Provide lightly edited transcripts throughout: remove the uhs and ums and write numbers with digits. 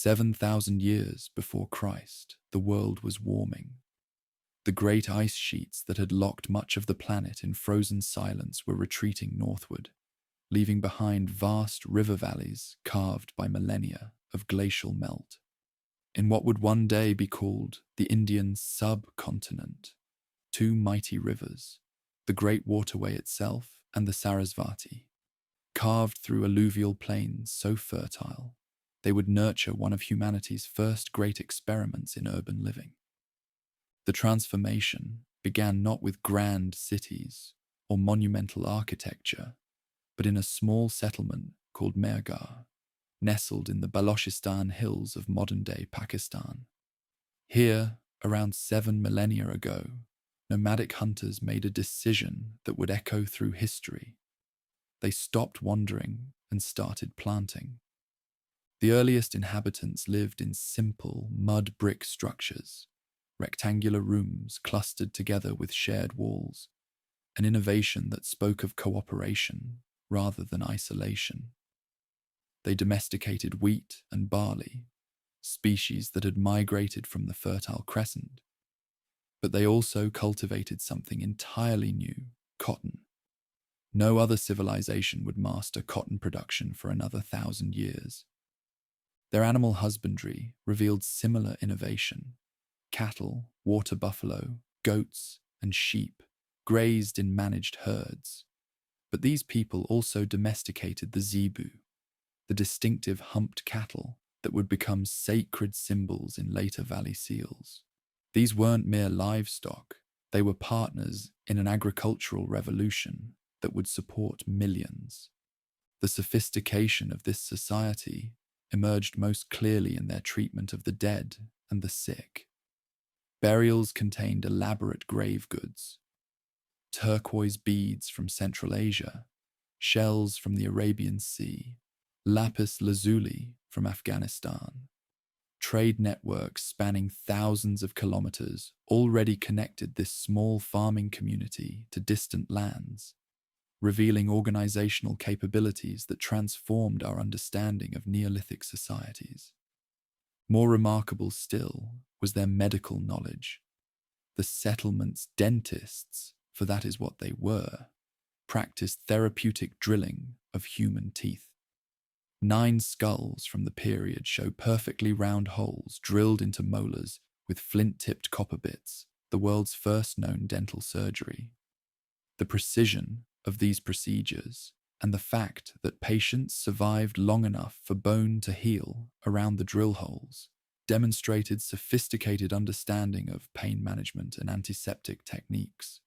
7,000 years before Christ, the world was warming. The great ice sheets that had locked much of the planet in frozen silence were retreating northward, leaving behind vast river valleys carved by millennia of glacial melt. In what would one day be called the Indian subcontinent, two mighty rivers, the great waterway itself and the Sarasvati, carved through alluvial plains so fertile, they would nurture one of humanity's first great experiments in urban living. The transformation began not with grand cities or monumental architecture, but in a small settlement called Mehrgarh, nestled in the Balochistan hills of modern-day Pakistan. Here, around 7 millennia ago, nomadic hunters made a decision that would echo through history. They stopped wandering and started planting. The earliest inhabitants lived in simple mud brick structures, rectangular rooms clustered together with shared walls, an innovation that spoke of cooperation rather than isolation. They domesticated wheat and barley, species that had migrated from the Fertile Crescent. But they also cultivated something entirely new, cotton. No other civilization would master cotton production for another 1,000 years. Their animal husbandry revealed similar innovation. Cattle, water buffalo, goats, and sheep grazed in managed herds. But these people also domesticated the zebu, the distinctive humped cattle that would become sacred symbols in later valley seals. These weren't mere livestock, they were partners in an agricultural revolution that would support millions. The sophistication of this society emerged most clearly in their treatment of the dead and the sick. Burials contained elaborate grave goods, turquoise beads from Central Asia, shells from the Arabian Sea, lapis lazuli from Afghanistan. Trade networks spanning thousands of kilometers already connected this small farming community to distant lands, revealing organizational capabilities that transformed our understanding of Neolithic societies. More remarkable still was their medical knowledge. The settlement's dentists, for that is what they were, practiced therapeutic drilling of human teeth. 9 skulls from the period show perfectly round holes drilled into molars with flint-tipped copper bits, the world's first known dental surgery. The precision of these procedures and the fact that patients survived long enough for bone to heal around the drill holes demonstrated sophisticated understanding of pain management and antiseptic techniques.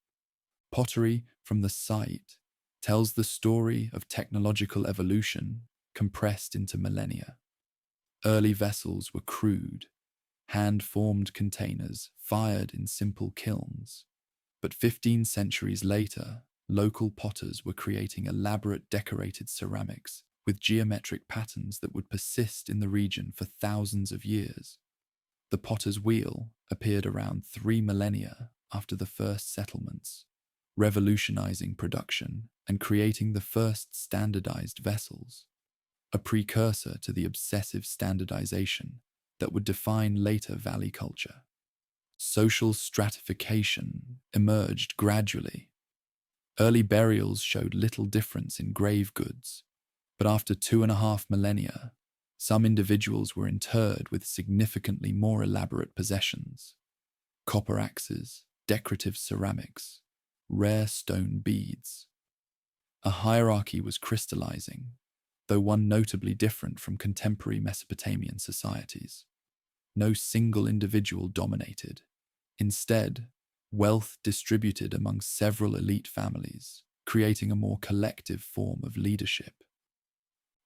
Pottery from the site tells the story of technological evolution compressed into millennia. Early vessels were crude, hand-formed containers fired in simple kilns. But 15 centuries later, local potters were creating elaborate decorated ceramics with geometric patterns that would persist in the region for thousands of years. The potter's wheel appeared around 3 millennia after the first settlements, revolutionizing production and creating the first standardized vessels, a precursor to the obsessive standardization that would define later valley culture. Social stratification emerged gradually. Early burials showed little difference in grave goods, but after 2.5 millennia, some individuals were interred with significantly more elaborate possessions: copper axes, decorative ceramics, rare stone beads. A hierarchy was crystallizing, though one notably different from contemporary Mesopotamian societies. No single individual dominated. Instead, wealth distributed among several elite families, creating a more collective form of leadership.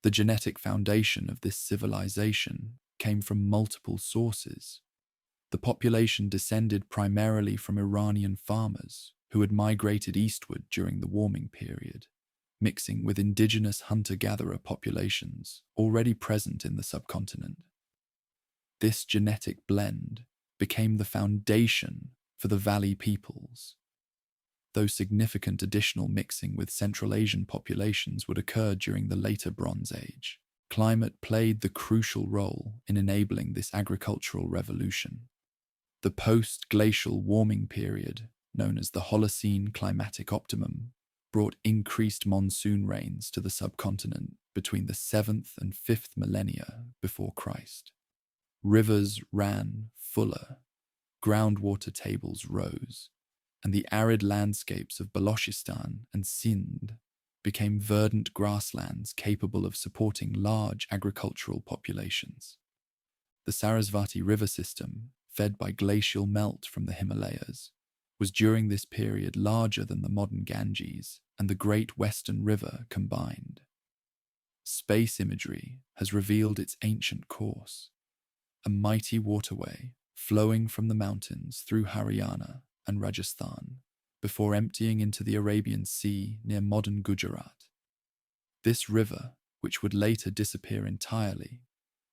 The genetic foundation of this civilization came from multiple sources. The population descended primarily from Iranian farmers who had migrated eastward during the warming period, mixing with indigenous hunter-gatherer populations already present in the subcontinent. This genetic blend became the foundation for the valley peoples, though significant additional mixing with Central Asian populations would occur during the later Bronze Age. Climate played the crucial role in enabling this agricultural revolution. The post-glacial warming period, known as the Holocene climatic optimum, brought increased monsoon rains to the subcontinent between the 7th and 5th millennia before Christ. Rivers ran fuller, groundwater tables rose, and the arid landscapes of Balochistan and Sindh became verdant grasslands capable of supporting large agricultural populations. The Sarasvati river system, fed by glacial melt from the Himalayas, was during this period larger than the modern Ganges and the Great Western River combined. Space imagery has revealed its ancient course, a mighty waterway flowing from the mountains through Haryana and Rajasthan before emptying into the Arabian Sea near modern Gujarat. This river, which would later disappear entirely,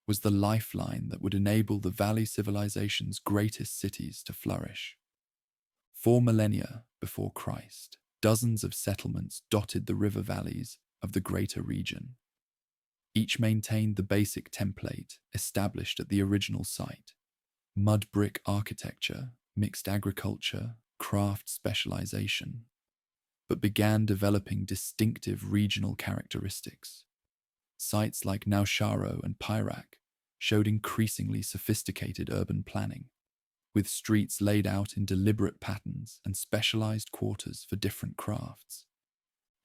was the lifeline that would enable the valley civilization's greatest cities to flourish. 4 millennia before Christ, dozens of settlements dotted the river valleys of the greater region. Each maintained the basic template established at the original site: mud brick architecture, mixed agriculture, craft specialization, but began developing distinctive regional characteristics. Sites like Nausharo and Pyrak showed increasingly sophisticated urban planning, with streets laid out in deliberate patterns and specialized quarters for different crafts.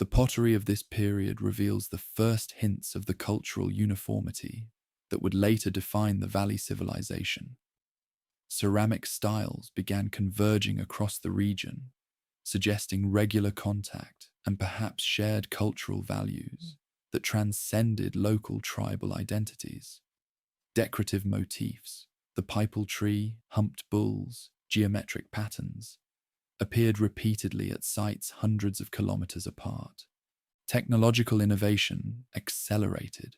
The pottery of this period reveals the first hints of the cultural uniformity that would later define the valley civilization. Ceramic styles began converging across the region, suggesting regular contact and perhaps shared cultural values that transcended local tribal identities. Decorative motifs, the pipal tree, humped bulls, geometric patterns, appeared repeatedly at sites hundreds of kilometers apart. Technological innovation accelerated.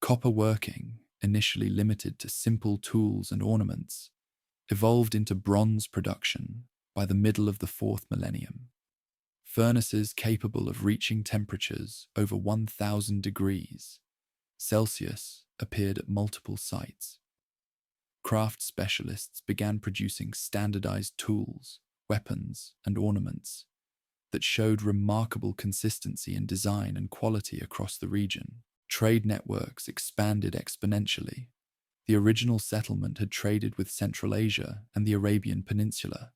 Copper working, initially limited to simple tools and ornaments, evolved into bronze production by the middle of the 4th millennium. Furnaces capable of reaching temperatures over 1,000 degrees Celsius appeared at multiple sites. Craft specialists began producing standardized tools, weapons, and ornaments that showed remarkable consistency in design and quality across the region. Trade networks expanded exponentially. The original settlement had traded with Central Asia and the Arabian Peninsula,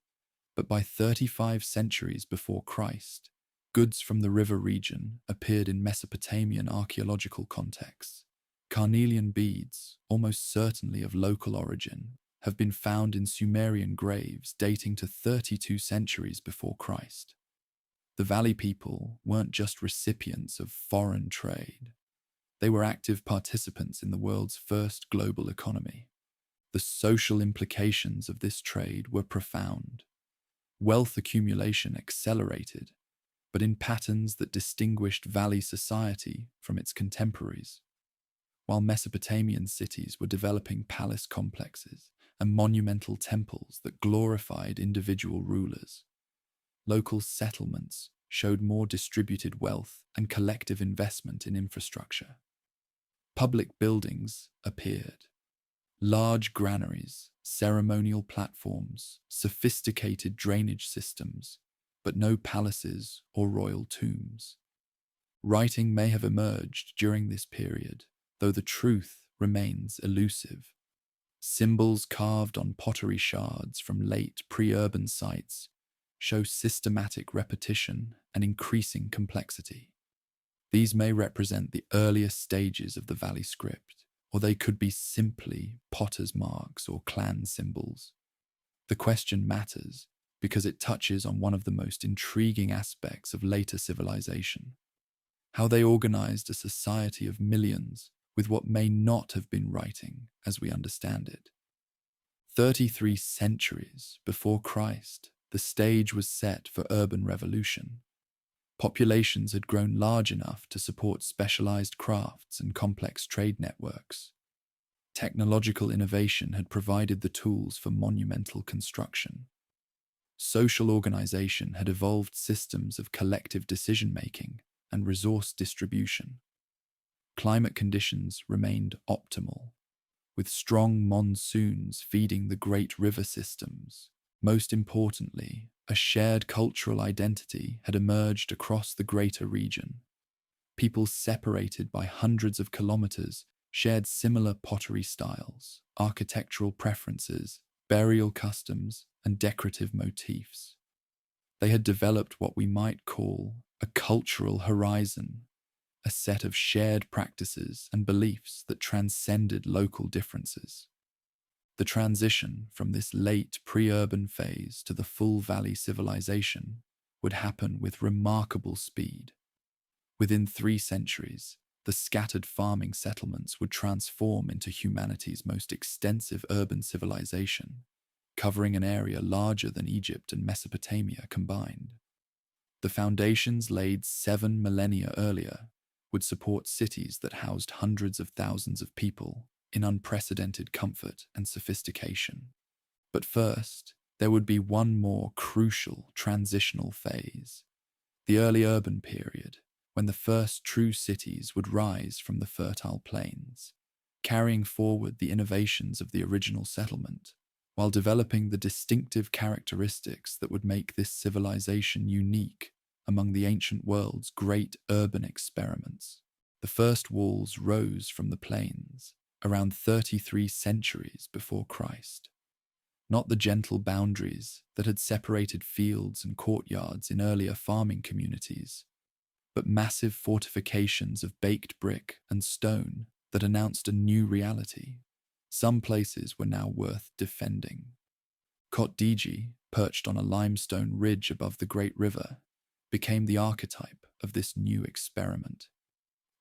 but by 35 centuries before Christ, goods from the river region appeared in Mesopotamian archaeological contexts. Carnelian beads, almost certainly of local origin, have been found in Sumerian graves dating to 32 centuries before Christ. The valley people weren't just recipients of foreign trade. They were active participants in the world's first global economy. The social implications of this trade were profound. Wealth accumulation accelerated, but in patterns that distinguished valley society from its contemporaries. While Mesopotamian cities were developing palace complexes and monumental temples that glorified individual rulers, local settlements showed more distributed wealth and collective investment in infrastructure. Public buildings appeared. Large granaries, ceremonial platforms, sophisticated drainage systems, but no palaces or royal tombs. Writing may have emerged during this period, though the truth remains elusive. Symbols carved on pottery shards from late pre-urban sites show systematic repetition and increasing complexity. These may represent the earliest stages of the valley script, or they could be simply potter's marks or clan symbols. The question matters because it touches on one of the most intriguing aspects of later civilization: how they organized a society of millions with what may not have been writing as we understand it. 33 centuries before Christ, the stage was set for urban revolution. Populations had grown large enough to support specialized crafts and complex trade networks. Technological innovation had provided the tools for monumental construction. Social organization had evolved systems of collective decision-making and resource distribution. climate conditions remained optimal, with strong monsoons feeding the great river systems. Most importantly, a shared cultural identity had emerged across the greater region. People separated by hundreds of kilometers shared similar pottery styles, architectural preferences, burial customs, and decorative motifs. They had developed what we might call a cultural horizon, a set of shared practices and beliefs that transcended local differences. The transition from this late pre-urban phase to the full valley civilization would happen with remarkable speed. Within 3 centuries, the scattered farming settlements would transform into humanity's most extensive urban civilization, covering an area larger than Egypt and Mesopotamia combined. The foundations laid 7 millennia earlier would support cities that housed hundreds of thousands of people in unprecedented comfort and sophistication. But first, there would be one more crucial transitional phase, the early urban period, when the first true cities would rise from the fertile plains, carrying forward the innovations of the original settlement, while developing the distinctive characteristics that would make this civilization unique among the ancient world's great urban experiments. The first walls rose from the plains around 33 centuries before Christ. Not the gentle boundaries that had separated fields and courtyards in earlier farming communities, but massive fortifications of baked brick and stone that announced a new reality. Some places were now worth defending. Kot Diji, perched on a limestone ridge above the great river, became the archetype of this new experiment.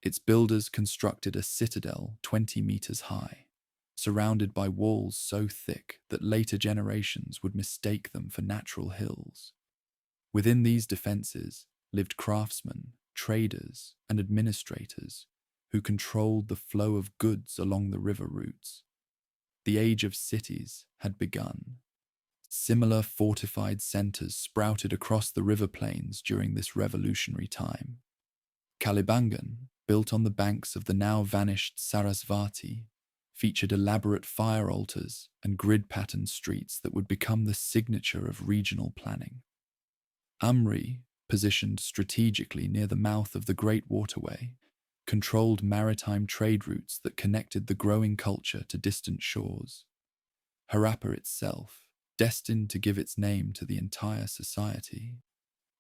Its builders constructed a citadel 20 meters high, surrounded by walls so thick that later generations would mistake them for natural hills. Within these defenses lived craftsmen, traders, and administrators who controlled the flow of goods along the river routes. The age of cities had begun. Similar fortified centers sprouted across the river plains during this revolutionary time. Kalibangan, built on the banks of the now vanished Sarasvati, featured elaborate fire altars and grid-patterned streets that would become the signature of regional planning. Amri, positioned strategically near the mouth of the Great Waterway, controlled maritime trade routes that connected the growing culture to distant shores. Harappa itself, destined to give its name to the entire society,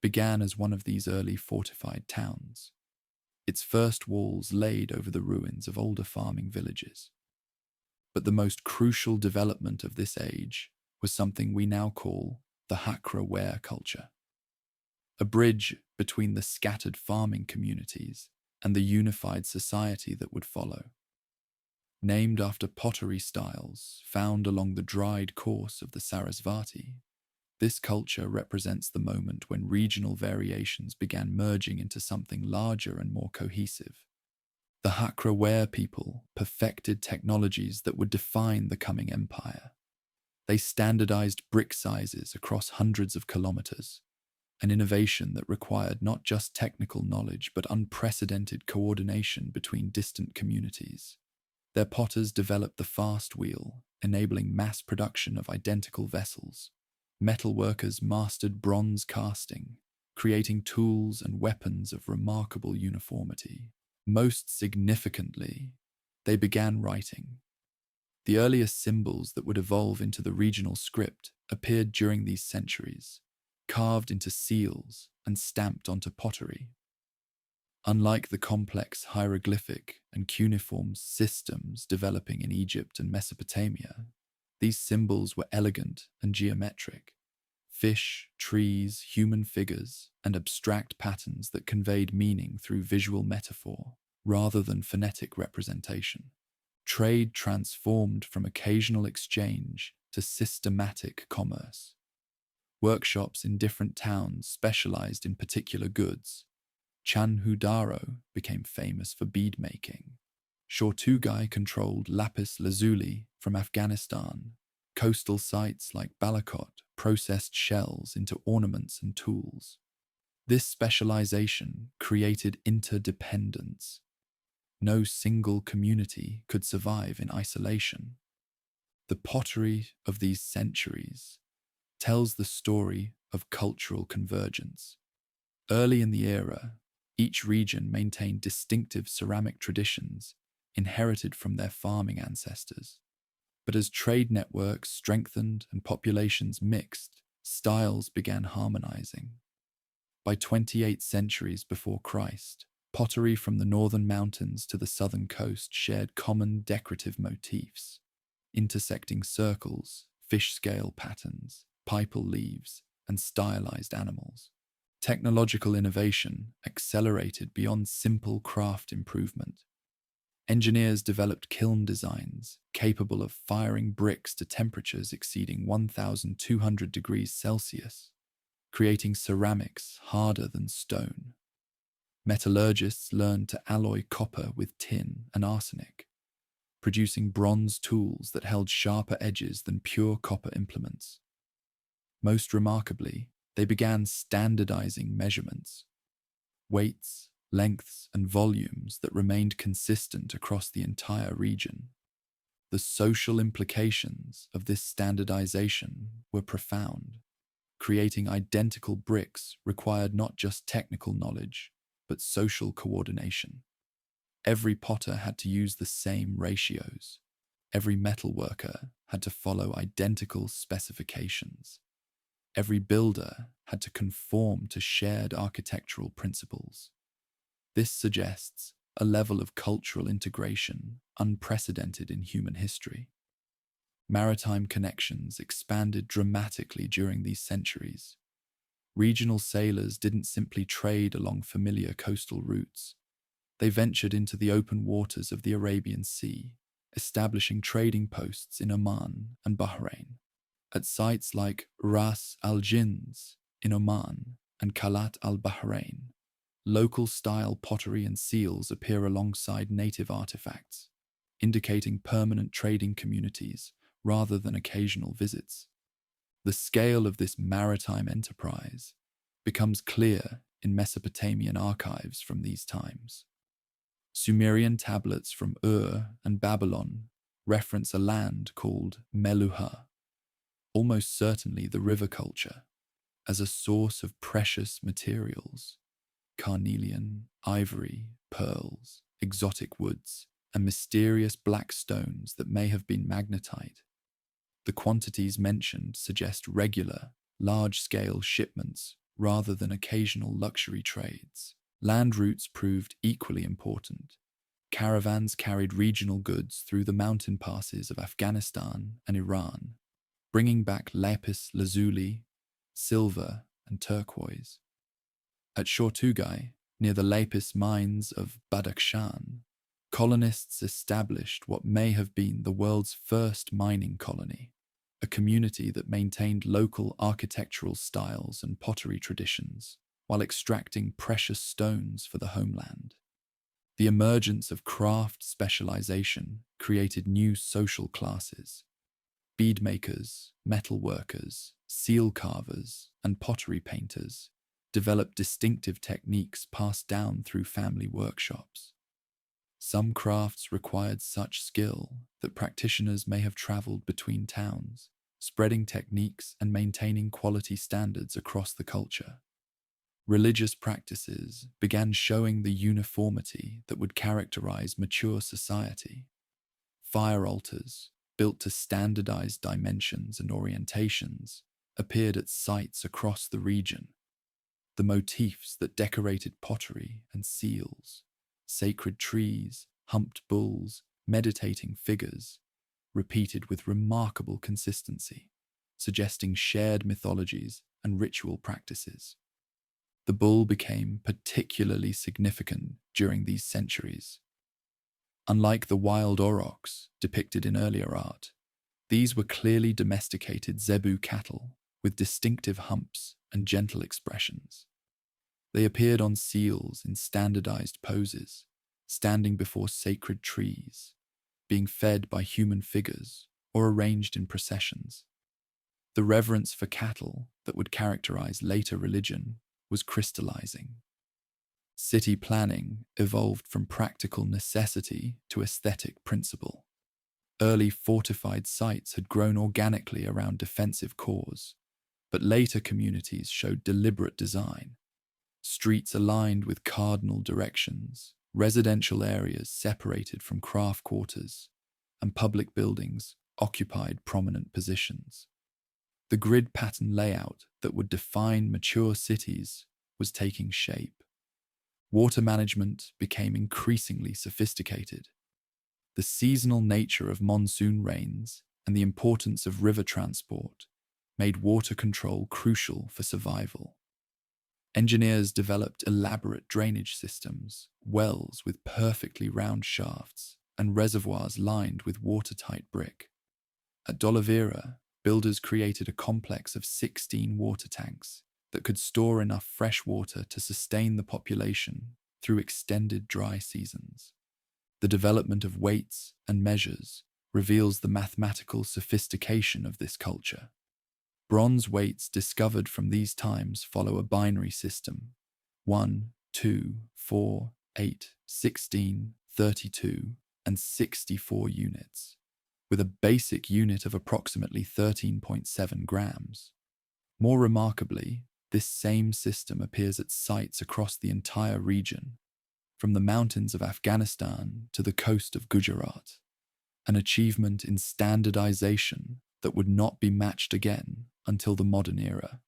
began as one of these early fortified towns, its first walls laid over the ruins of older farming villages. But the most crucial development of this age was something we now call the Hakra-ware culture, a bridge between the scattered farming communities and the unified society that would follow. Named after pottery styles found along the dried course of the Sarasvati, this culture represents the moment when regional variations began merging into something larger and more cohesive. The Hakra-ware people perfected technologies that would define the coming empire. They standardized brick sizes across hundreds of kilometers, an innovation that required not just technical knowledge but unprecedented coordination between distant communities. Their potters developed the fast wheel, enabling mass production of identical vessels. Metal workers mastered bronze casting, creating tools and weapons of remarkable uniformity. Most significantly, they began writing. The earliest symbols that would evolve into the regional script appeared during these centuries, carved into seals and stamped onto pottery. Unlike the complex hieroglyphic and cuneiform systems developing in Egypt and Mesopotamia, these symbols were elegant and geometric. Fish, trees, human figures, and abstract patterns that conveyed meaning through visual metaphor rather than phonetic representation. Trade transformed from occasional exchange to systematic commerce. Workshops in different towns specialized in particular goods. Chanhudaro became famous for bead making. Shortugai controlled lapis lazuli from Afghanistan. Coastal sites like Balakot processed shells into ornaments and tools. This specialization created interdependence. No single community could survive in isolation. The pottery of these centuries tells the story of cultural convergence. Early in the era, each region maintained distinctive ceramic traditions inherited from their farming ancestors. But as trade networks strengthened and populations mixed, styles began harmonizing. By 28 centuries before Christ, pottery from the northern mountains to the southern coast shared common decorative motifs, intersecting circles, fish scale patterns, pipal leaves, and stylized animals. Technological innovation accelerated beyond simple craft improvement. Engineers developed kiln designs capable of firing bricks to temperatures exceeding 1,200 degrees Celsius, creating ceramics harder than stone. Metallurgists learned to alloy copper with tin and arsenic, producing bronze tools that held sharper edges than pure copper implements. Most remarkably, they began standardizing measurements, weights, lengths, and volumes that remained consistent across the entire region. The social implications of this standardization were profound. Creating identical bricks required not just technical knowledge, but social coordination. Every potter had to use the same ratios. Every metalworker had to follow identical specifications. Every builder had to conform to shared architectural principles. This suggests a level of cultural integration unprecedented in human history. Maritime connections expanded dramatically during these centuries. Regional sailors didn't simply trade along familiar coastal routes. They ventured into the open waters of the Arabian Sea, establishing trading posts in Oman and Bahrain. At sites like Ras al-Jins in Oman and Kalat al-Bahrain, local-style pottery and seals appear alongside native artifacts, indicating permanent trading communities rather than occasional visits. The scale of this maritime enterprise becomes clear in Mesopotamian archives from these times. Sumerian tablets from Ur and Babylon reference a land called Meluha, almost certainly the river culture, as a source of precious materials: carnelian, ivory, pearls, exotic woods, and mysterious black stones that may have been magnetite. The quantities mentioned suggest regular, large-scale shipments rather than occasional luxury trades. Land routes proved equally important. Caravans carried regional goods through the mountain passes of Afghanistan and Iran, bringing back lapis lazuli, silver, and turquoise. At Shortugai, near the lapis mines of Badakhshan, colonists established what may have been the world's first mining colony, a community that maintained local architectural styles and pottery traditions while extracting precious stones for the homeland. The emergence of craft specialization created new social classes. Beadmakers, metalworkers, seal carvers, and pottery painters developed distinctive techniques passed down through family workshops. Some crafts required such skill that practitioners may have traveled between towns, spreading techniques and maintaining quality standards across the culture. Religious practices began showing the uniformity that would characterize mature society. Fire altars, built to standardized dimensions and orientations, appeared at sites across the region. The motifs that decorated pottery and seals, sacred trees, humped bulls, meditating figures, repeated with remarkable consistency, suggesting shared mythologies and ritual practices. The bull became particularly significant during these centuries. Unlike the wild aurochs depicted in earlier art, these were clearly domesticated zebu cattle with distinctive humps and gentle expressions. They appeared on seals in standardized poses, standing before sacred trees, being fed by human figures or arranged in processions. The reverence for cattle that would characterize later religion was crystallizing. City planning evolved from practical necessity to aesthetic principle. Early fortified sites had grown organically around defensive cores, but later communities showed deliberate design. Streets aligned with cardinal directions, residential areas separated from craft quarters, and public buildings occupied prominent positions. The grid pattern layout that would define mature cities was taking shape. Water management became increasingly sophisticated. The seasonal nature of monsoon rains and the importance of river transport made water control crucial for survival. Engineers developed elaborate drainage systems, wells with perfectly round shafts, and reservoirs lined with watertight brick. At Dolavira, builders created a complex of 16 water tanks that could store enough fresh water to sustain the population through extended dry seasons. The development of weights and measures reveals the mathematical sophistication of this culture. Bronze weights discovered from these times follow a binary system: 1, 2, 4, 8, 16, 32, and 64 units, with a basic unit of approximately 13.7 grams. More remarkably, this same system appears at sites across the entire region, from the mountains of Afghanistan to the coast of Gujarat, an achievement in standardization that would not be matched again until the modern era.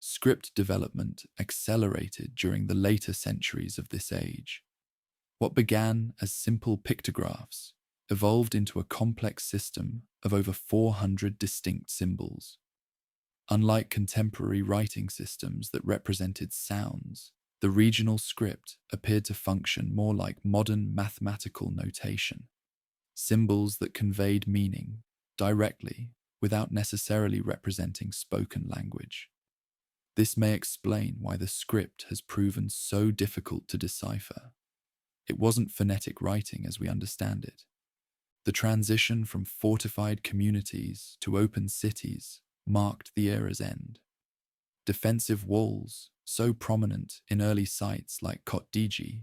Script development accelerated during the later centuries of this age. What began as simple pictographs evolved into a complex system of over 400 distinct symbols. Unlike contemporary writing systems that represented sounds, the regional script appeared to function more like modern mathematical notation, symbols that conveyed meaning directly without necessarily representing spoken language. This may explain why the script has proven so difficult to decipher. It wasn't phonetic writing as we understand it. The transition from fortified communities to open cities marked the era's end. Defensive walls, so prominent in early sites like Kotdiji,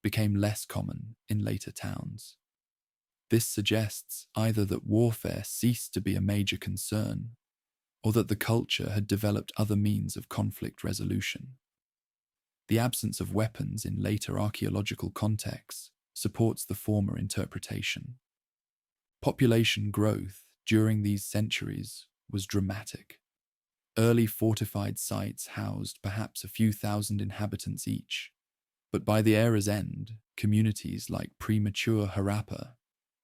became less common in later towns. This suggests either that warfare ceased to be a major concern, or that the culture had developed other means of conflict resolution. The absence of weapons in later archaeological contexts supports the former interpretation. Population growth during these centuries was dramatic. Early fortified sites housed perhaps a few thousand inhabitants each, but by the era's end, communities like premature Harappa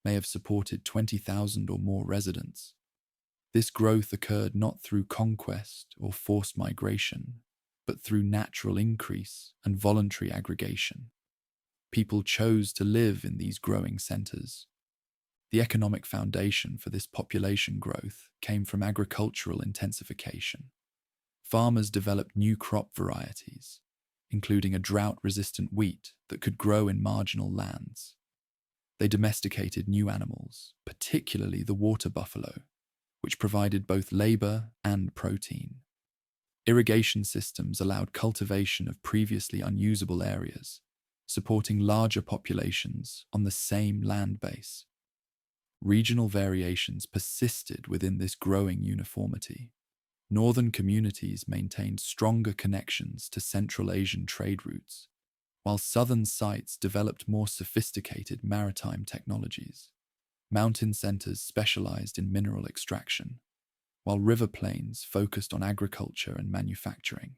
may have supported 20,000 or more residents. This growth occurred not through conquest or forced migration, but through natural increase and voluntary aggregation. People chose to live in these growing centers. The economic foundation for this population growth came from agricultural intensification. Farmers developed new crop varieties, including a drought-resistant wheat that could grow in marginal lands. They domesticated new animals, particularly the water buffalo, which provided both labor and protein. Irrigation systems allowed cultivation of previously unusable areas, supporting larger populations on the same land base. Regional variations persisted within this growing uniformity. Northern communities maintained stronger connections to Central Asian trade routes, while southern sites developed more sophisticated maritime technologies. Mountain centers specialized in mineral extraction, while river plains focused on agriculture and manufacturing.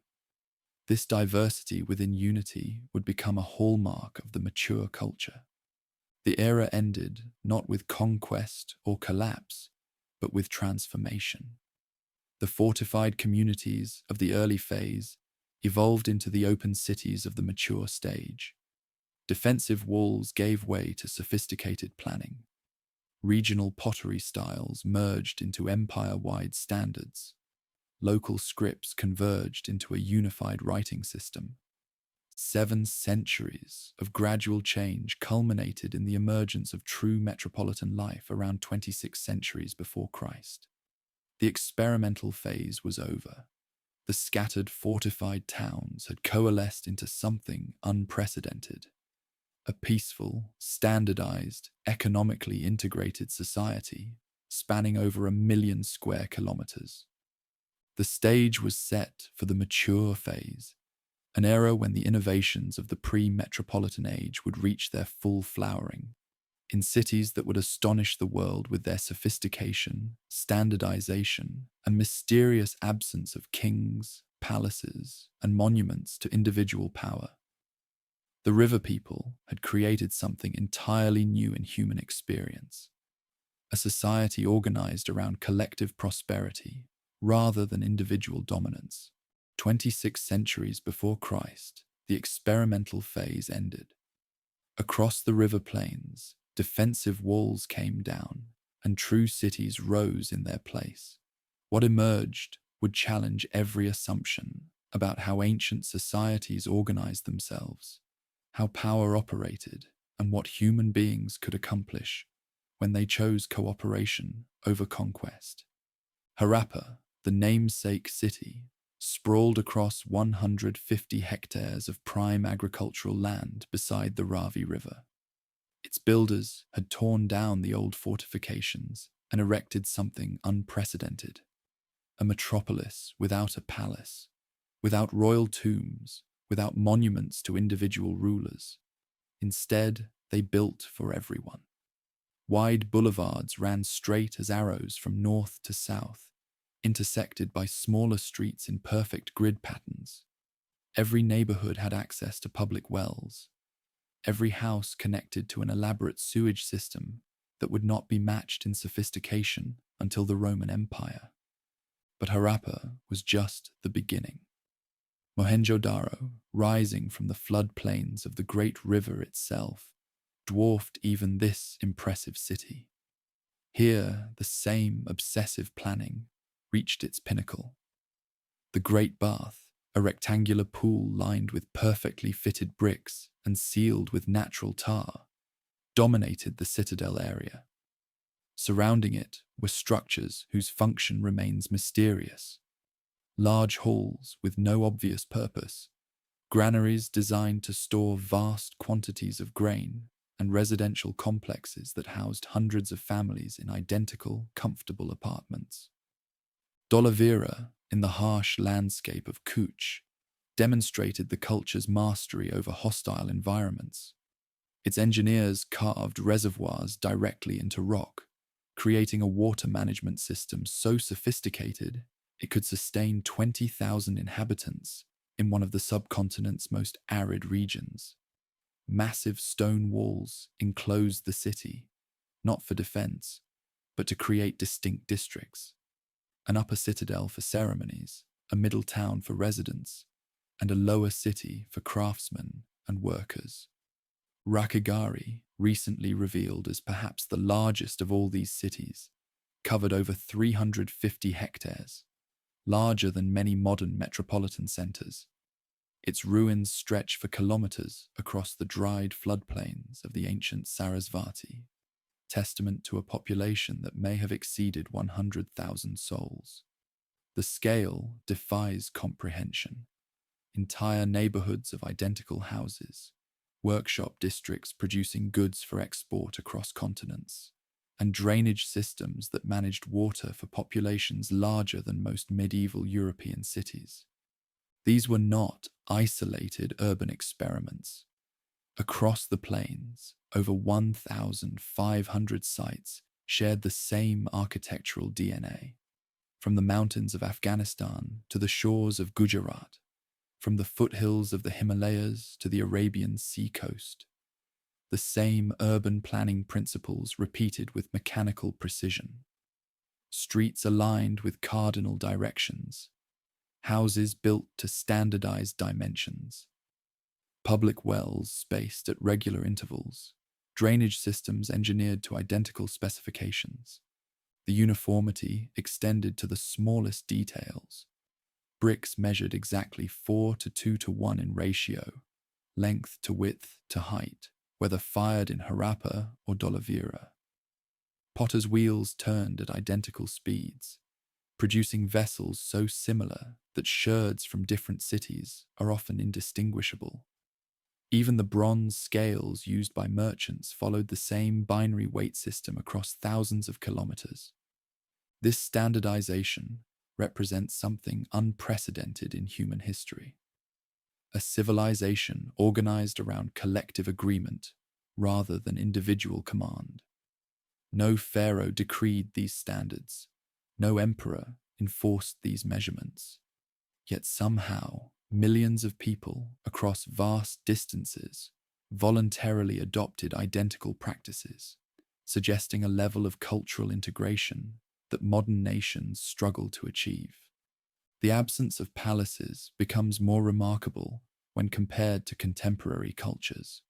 This diversity within unity would become a hallmark of the mature culture. The era ended not with conquest or collapse, but with transformation. The fortified communities of the early phase evolved into the open cities of the mature stage. Defensive walls gave way to sophisticated planning. Regional pottery styles merged into empire-wide standards. Local scripts converged into a unified writing system. 7 centuries of gradual change culminated in the emergence of true metropolitan life around 26 centuries before Christ. The experimental phase was over. The scattered fortified towns had coalesced into something unprecedented. A peaceful, standardized, economically integrated society spanning over 1 million square kilometers. The stage was set for the mature phase, an era when the innovations of the pre-metropolitan age would reach their full flowering, in cities that would astonish the world with their sophistication, standardization, and mysterious absence of kings, palaces, and monuments to individual power. The river people had created something entirely new in human experience, a society organized around collective prosperity rather than individual dominance. 26 centuries before Christ, the experimental phase ended. Across the river plains, defensive walls came down, and true cities rose in their place. What emerged would challenge every assumption about how ancient societies organized themselves, how power operated, and what human beings could accomplish when they chose cooperation over conquest. Harappa, the namesake city, sprawled across 150 hectares of prime agricultural land beside the Ravi River. Its builders had torn down the old fortifications and erected something unprecedented. A metropolis without a palace, without royal tombs, without monuments to individual rulers. Instead, they built for everyone. Wide boulevards ran straight as arrows from north to south, intersected by smaller streets in perfect grid patterns. Every neighborhood had access to public wells, every house connected to an elaborate sewage system that would not be matched in sophistication until the Roman Empire. But Harappa was just the beginning. Mohenjo-Daro, rising from the floodplains of the great river itself, dwarfed even this impressive city. Here, the same obsessive planning reached its pinnacle. The Great Bath, a rectangular pool lined with perfectly fitted bricks and sealed with natural tar, dominated the citadel area. Surrounding it were structures whose function remains mysterious. Large halls with no obvious purpose, granaries designed to store vast quantities of grain, and residential complexes that housed hundreds of families in identical, comfortable apartments. Dolavira, in the harsh landscape of Kutch, demonstrated the culture's mastery over hostile environments. Its engineers carved reservoirs directly into rock, creating a water management system so sophisticated it could sustain 20,000 inhabitants in one of the subcontinent's most arid regions. Massive stone walls enclosed the city, not for defense, but to create distinct districts. An upper citadel for ceremonies, a middle town for residents, and a lower city for craftsmen and workers. Rakhigarhi, recently revealed as perhaps the largest of all these cities, covered over 350 hectares, larger than many modern metropolitan centers. Its ruins stretch for kilometers across the dried floodplains of the ancient Sarasvati, testament to a population that may have exceeded 100,000 souls. The scale defies comprehension. Entire neighborhoods of identical houses, workshop districts producing goods for export across continents, and drainage systems that managed water for populations larger than most medieval European cities. These were not isolated urban experiments. Across the plains, over 1,500 sites shared the same architectural DNA. From the mountains of Afghanistan to the shores of Gujarat, from the foothills of the Himalayas to the Arabian sea coast, the same urban planning principles repeated with mechanical precision. Streets aligned with cardinal directions, houses built to standardized dimensions, public wells spaced at regular intervals, drainage systems engineered to identical specifications. The uniformity extended to the smallest details. Bricks measured exactly 4:2:1 in ratio, length to width to height, whether fired in Harappa or Dolavira. Potter's wheels turned at identical speeds, producing vessels so similar that sherds from different cities are often indistinguishable. Even the bronze scales used by merchants followed the same binary weight system across thousands of kilometers. This standardization represents something unprecedented in human history. A civilization organized around collective agreement rather than individual command. No pharaoh decreed these standards. No emperor enforced these measurements. Yet somehow, millions of people across vast distances voluntarily adopted identical practices, suggesting a level of cultural integration that modern nations struggle to achieve. The absence of palaces becomes more remarkable when compared to contemporary cultures.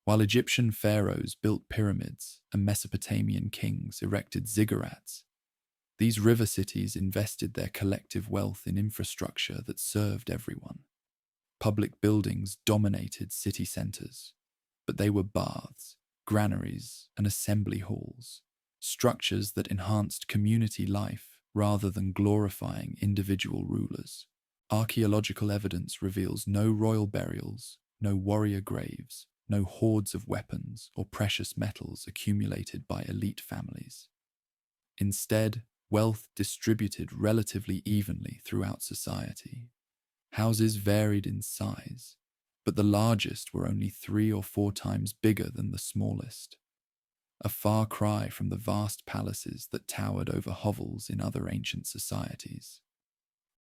While Egyptian pharaohs built pyramids and Mesopotamian kings erected ziggurats, these river cities invested their collective wealth in infrastructure that served everyone. Public buildings dominated city centers, but they were baths, granaries, and assembly halls, structures that enhanced community life rather than glorifying individual rulers. Archaeological evidence reveals no royal burials, no warrior graves, no hoards of weapons or precious metals accumulated by elite families. Instead, wealth distributed relatively evenly throughout society. Houses varied in size, but the largest were only 3 or 4 times bigger than the smallest. A far cry from the vast palaces that towered over hovels in other ancient societies.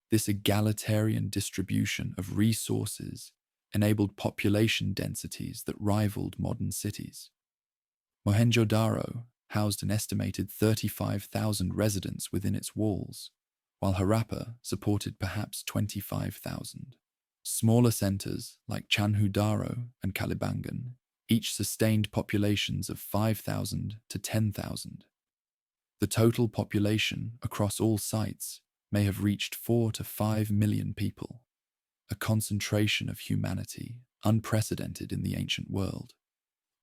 This egalitarian distribution of resources enabled population densities that rivaled modern cities. Mohenjo-Daro housed an estimated 35,000 residents within its walls, while Harappa supported perhaps 25,000. Smaller centers like Chandhu-Daro and Kalibangan each sustained populations of 5,000 to 10,000. The total population across all sites may have reached 4 to 5 million people, a concentration of humanity unprecedented in the ancient world.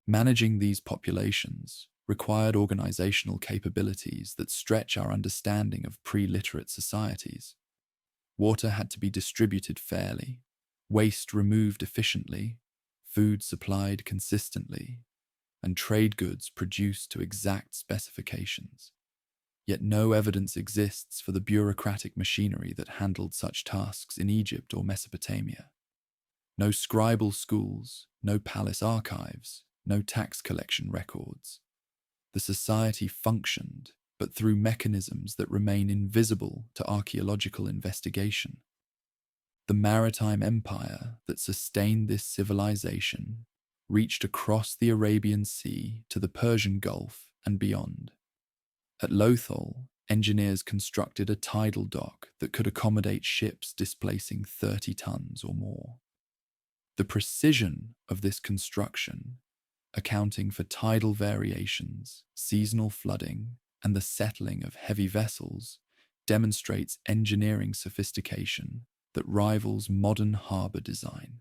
Managing these populations required organizational capabilities that stretch our understanding of pre-literate societies. Water had to be distributed fairly, waste removed efficiently, food supplied consistently, and trade goods produced to exact specifications. Yet no evidence exists for the bureaucratic machinery that handled such tasks in Egypt or Mesopotamia. No scribal schools, no palace archives, no tax collection records. The society functioned, but through mechanisms that remain invisible to archaeological investigation. The maritime empire that sustained this civilization reached across the Arabian Sea to the Persian Gulf and beyond. At Lothal, engineers constructed a tidal dock that could accommodate ships displacing 30 tons or more. The precision of this construction, accounting for tidal variations, seasonal flooding, and the settling of heavy vessels, demonstrates engineering sophistication that rivals modern harbour design.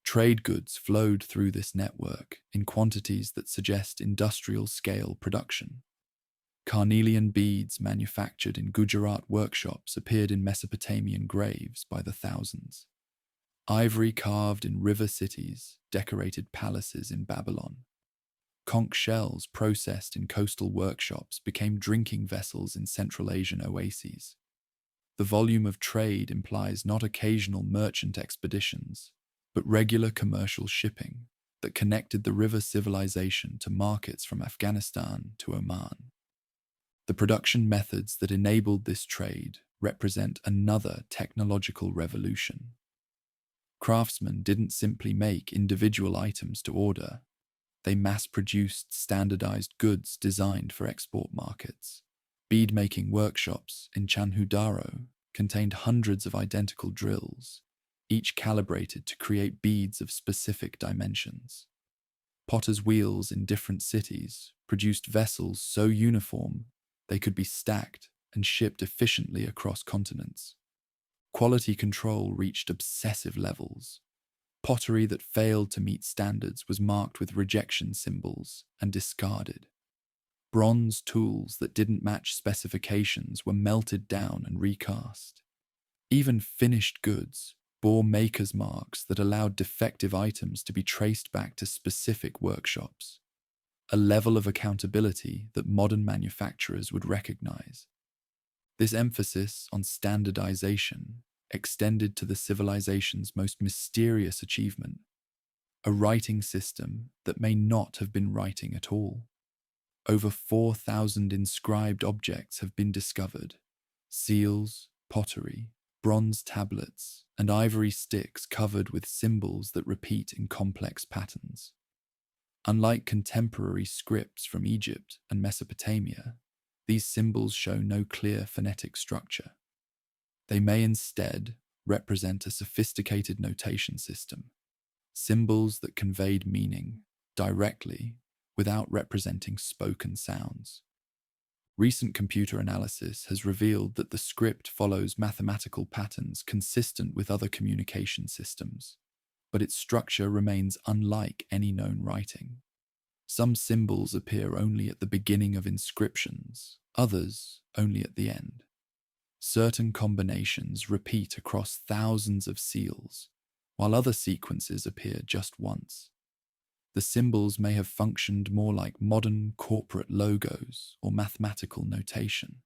Trade goods flowed through this network in quantities that suggest industrial-scale production. Carnelian beads manufactured in Gujarat workshops appeared in Mesopotamian graves by the thousands. Ivory carved in river cities decorated palaces in Babylon. Conch shells processed in coastal workshops became drinking vessels in Central Asian oases. The volume of trade implies not occasional merchant expeditions, but regular commercial shipping that connected the river civilization to markets from Afghanistan to Oman. The production methods that enabled this trade represent another technological revolution. Craftsmen didn't simply make individual items to order. They mass-produced standardized goods designed for export markets. Bead-making workshops in Chandhu-Daro contained hundreds of identical drills, each calibrated to create beads of specific dimensions. Potter's wheels in different cities produced vessels so uniform they could be stacked and shipped efficiently across continents. Quality control reached obsessive levels. Pottery that failed to meet standards was marked with rejection symbols and discarded. Bronze tools that didn't match specifications were melted down and recast. Even finished goods bore makers' marks that allowed defective items to be traced back to specific workshops, a level of accountability that modern manufacturers would recognize. This emphasis on standardization extended to the civilization's most mysterious achievement, a writing system that may not have been writing at all. Over 4,000 inscribed objects have been discovered: seals, pottery, bronze tablets, and ivory sticks covered with symbols that repeat in complex patterns. Unlike contemporary scripts from Egypt and Mesopotamia, these symbols show no clear phonetic structure. They may instead represent a sophisticated notation system, symbols that conveyed meaning directly without representing spoken sounds. Recent computer analysis has revealed that the script follows mathematical patterns consistent with other communication systems, but its structure remains unlike any known writing. Some symbols appear only at the beginning of inscriptions, others only at the end. Certain combinations repeat across thousands of seals, while other sequences appear just once. The symbols may have functioned more like modern corporate logos or mathematical notation,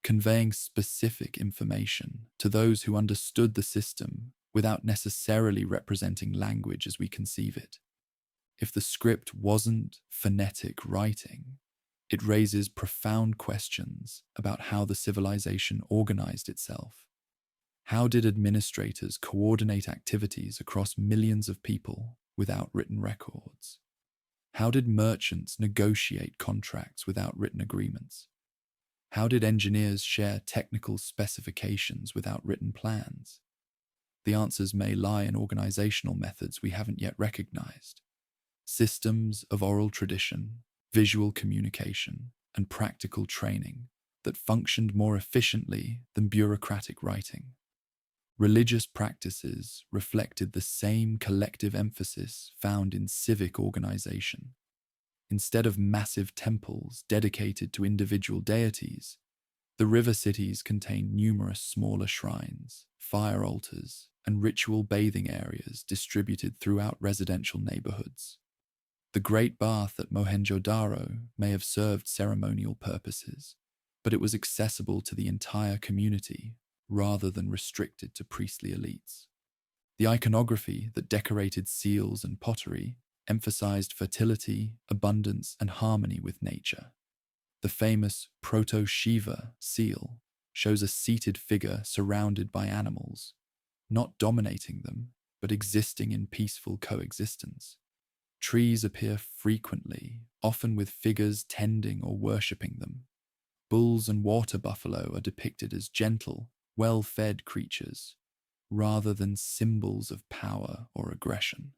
conveying specific information to those who understood the system without necessarily representing language as we conceive it. If the script wasn't phonetic writing, it raises profound questions about how the civilization organized itself. How did administrators coordinate activities across millions of people without written records? How did merchants negotiate contracts without written agreements? How did engineers share technical specifications without written plans? The answers may lie in organizational methods we haven't yet recognized. Systems of oral tradition, visual communication, and practical training that functioned more efficiently than bureaucratic writing. Religious practices reflected the same collective emphasis found in civic organization. Instead of massive temples dedicated to individual deities, the river cities contained numerous smaller shrines, fire altars, and ritual bathing areas distributed throughout residential neighborhoods. The Great Bath at Mohenjo-Daro may have served ceremonial purposes, but it was accessible to the entire community rather than restricted to priestly elites. The iconography that decorated seals and pottery emphasized fertility, abundance, and harmony with nature. The famous Proto-Shiva seal shows a seated figure surrounded by animals, not dominating them, but existing in peaceful coexistence. Trees appear frequently, often with figures tending or worshipping them. Bulls and water buffalo are depicted as gentle, well-fed creatures, rather than symbols of power or aggression.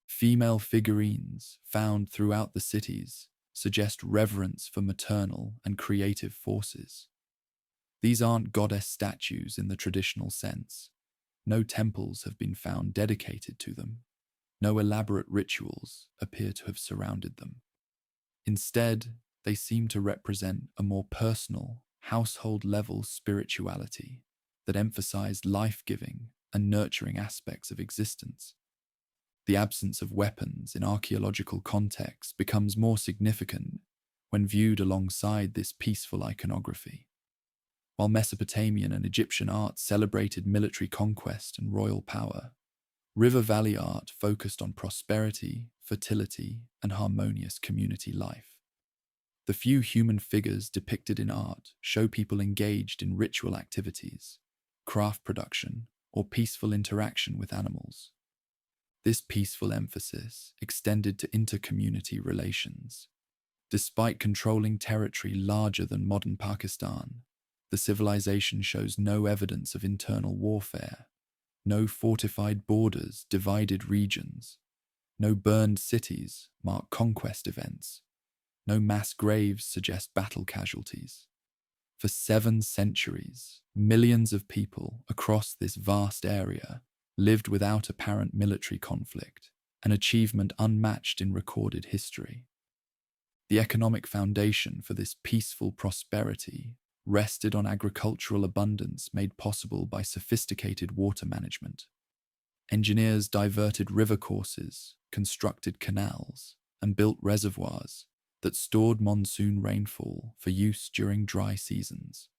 Female figurines found throughout the cities suggest reverence for maternal and creative forces. These aren't goddess statues in the traditional sense. No temples have been found dedicated to them. No elaborate rituals appear to have surrounded them. Instead, they seem to represent a more personal, household-level spirituality that emphasized life-giving and nurturing aspects of existence. The absence of weapons in archaeological contexts becomes more significant when viewed alongside this peaceful iconography. While Mesopotamian and Egyptian art celebrated military conquest and royal power, River Valley art focused on prosperity, fertility, and harmonious community life. The few human figures depicted in art show people engaged in ritual activities, craft production, or peaceful interaction with animals. This peaceful emphasis extended to inter-community relations. Despite controlling territory larger than modern Pakistan, the civilization shows no evidence of internal warfare. No fortified borders divided regions. No burned cities mark conquest events. No mass graves suggest battle casualties. For 7 centuries, millions of people across this vast area lived without apparent military conflict, an achievement unmatched in recorded history. The economic foundation for this peaceful prosperity rested on agricultural abundance made possible by sophisticated water management. Engineers diverted river courses, constructed canals, and built reservoirs that stored monsoon rainfall for use during dry seasons.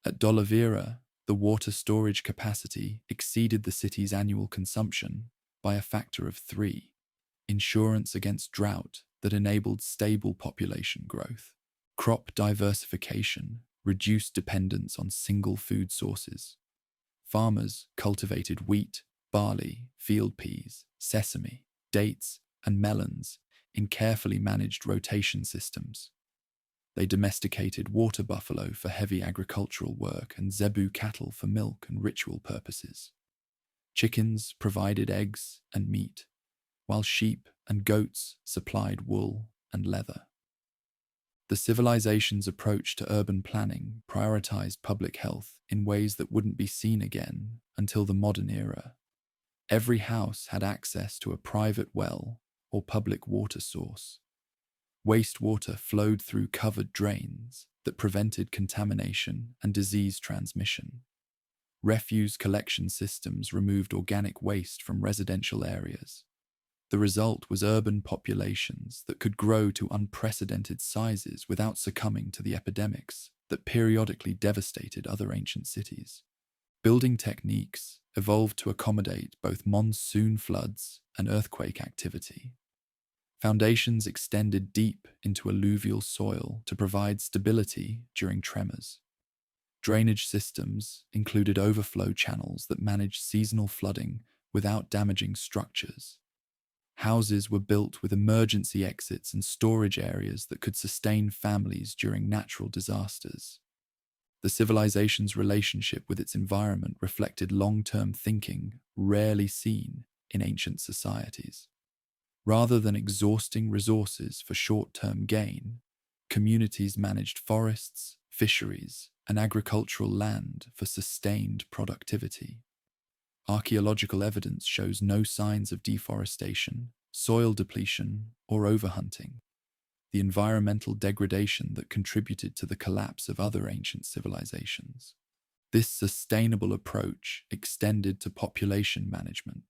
At Dolavira, the water storage capacity exceeded the city's annual consumption by a factor of 3, insurance against drought that enabled stable population growth. Crop diversification reduced dependence on single food sources. Farmers cultivated wheat, barley, field peas, sesame, dates, and melons in carefully managed rotation systems. They domesticated water buffalo for heavy agricultural work and zebu cattle for milk and ritual purposes. Chickens provided eggs and meat, while sheep and goats supplied wool and leather. The civilization's approach to urban planning prioritized public health in ways that wouldn't be seen again until the modern era. Every house had access to a private well or public water source. Wastewater flowed through covered drains that prevented contamination and disease transmission. Refuse collection systems removed organic waste from residential areas. The result was urban populations that could grow to unprecedented sizes without succumbing to the epidemics that periodically devastated other ancient cities. Building techniques evolved to accommodate both monsoon floods and earthquake activity. Foundations extended deep into alluvial soil to provide stability during tremors. Drainage systems included overflow channels that managed seasonal flooding without damaging structures. Houses were built with emergency exits and storage areas that could sustain families during natural disasters. The civilization's relationship with its environment reflected long-term thinking rarely seen in ancient societies. Rather than exhausting resources for short-term gain, communities managed forests, fisheries, and agricultural land for sustained productivity. Archaeological evidence shows no signs of deforestation, soil depletion, or overhunting. The environmental degradation that contributed to the collapse of other ancient civilizations. This sustainable approach extended to population management.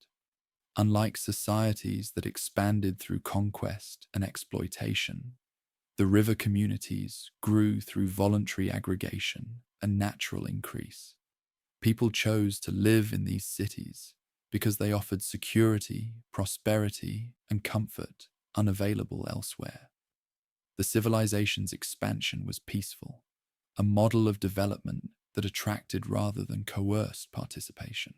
Unlike societies that expanded through conquest and exploitation, the river communities grew through voluntary aggregation and natural increase. People chose to live in these cities because they offered security, prosperity, and comfort unavailable elsewhere. The civilization's expansion was peaceful, a model of development that attracted rather than coerced participation.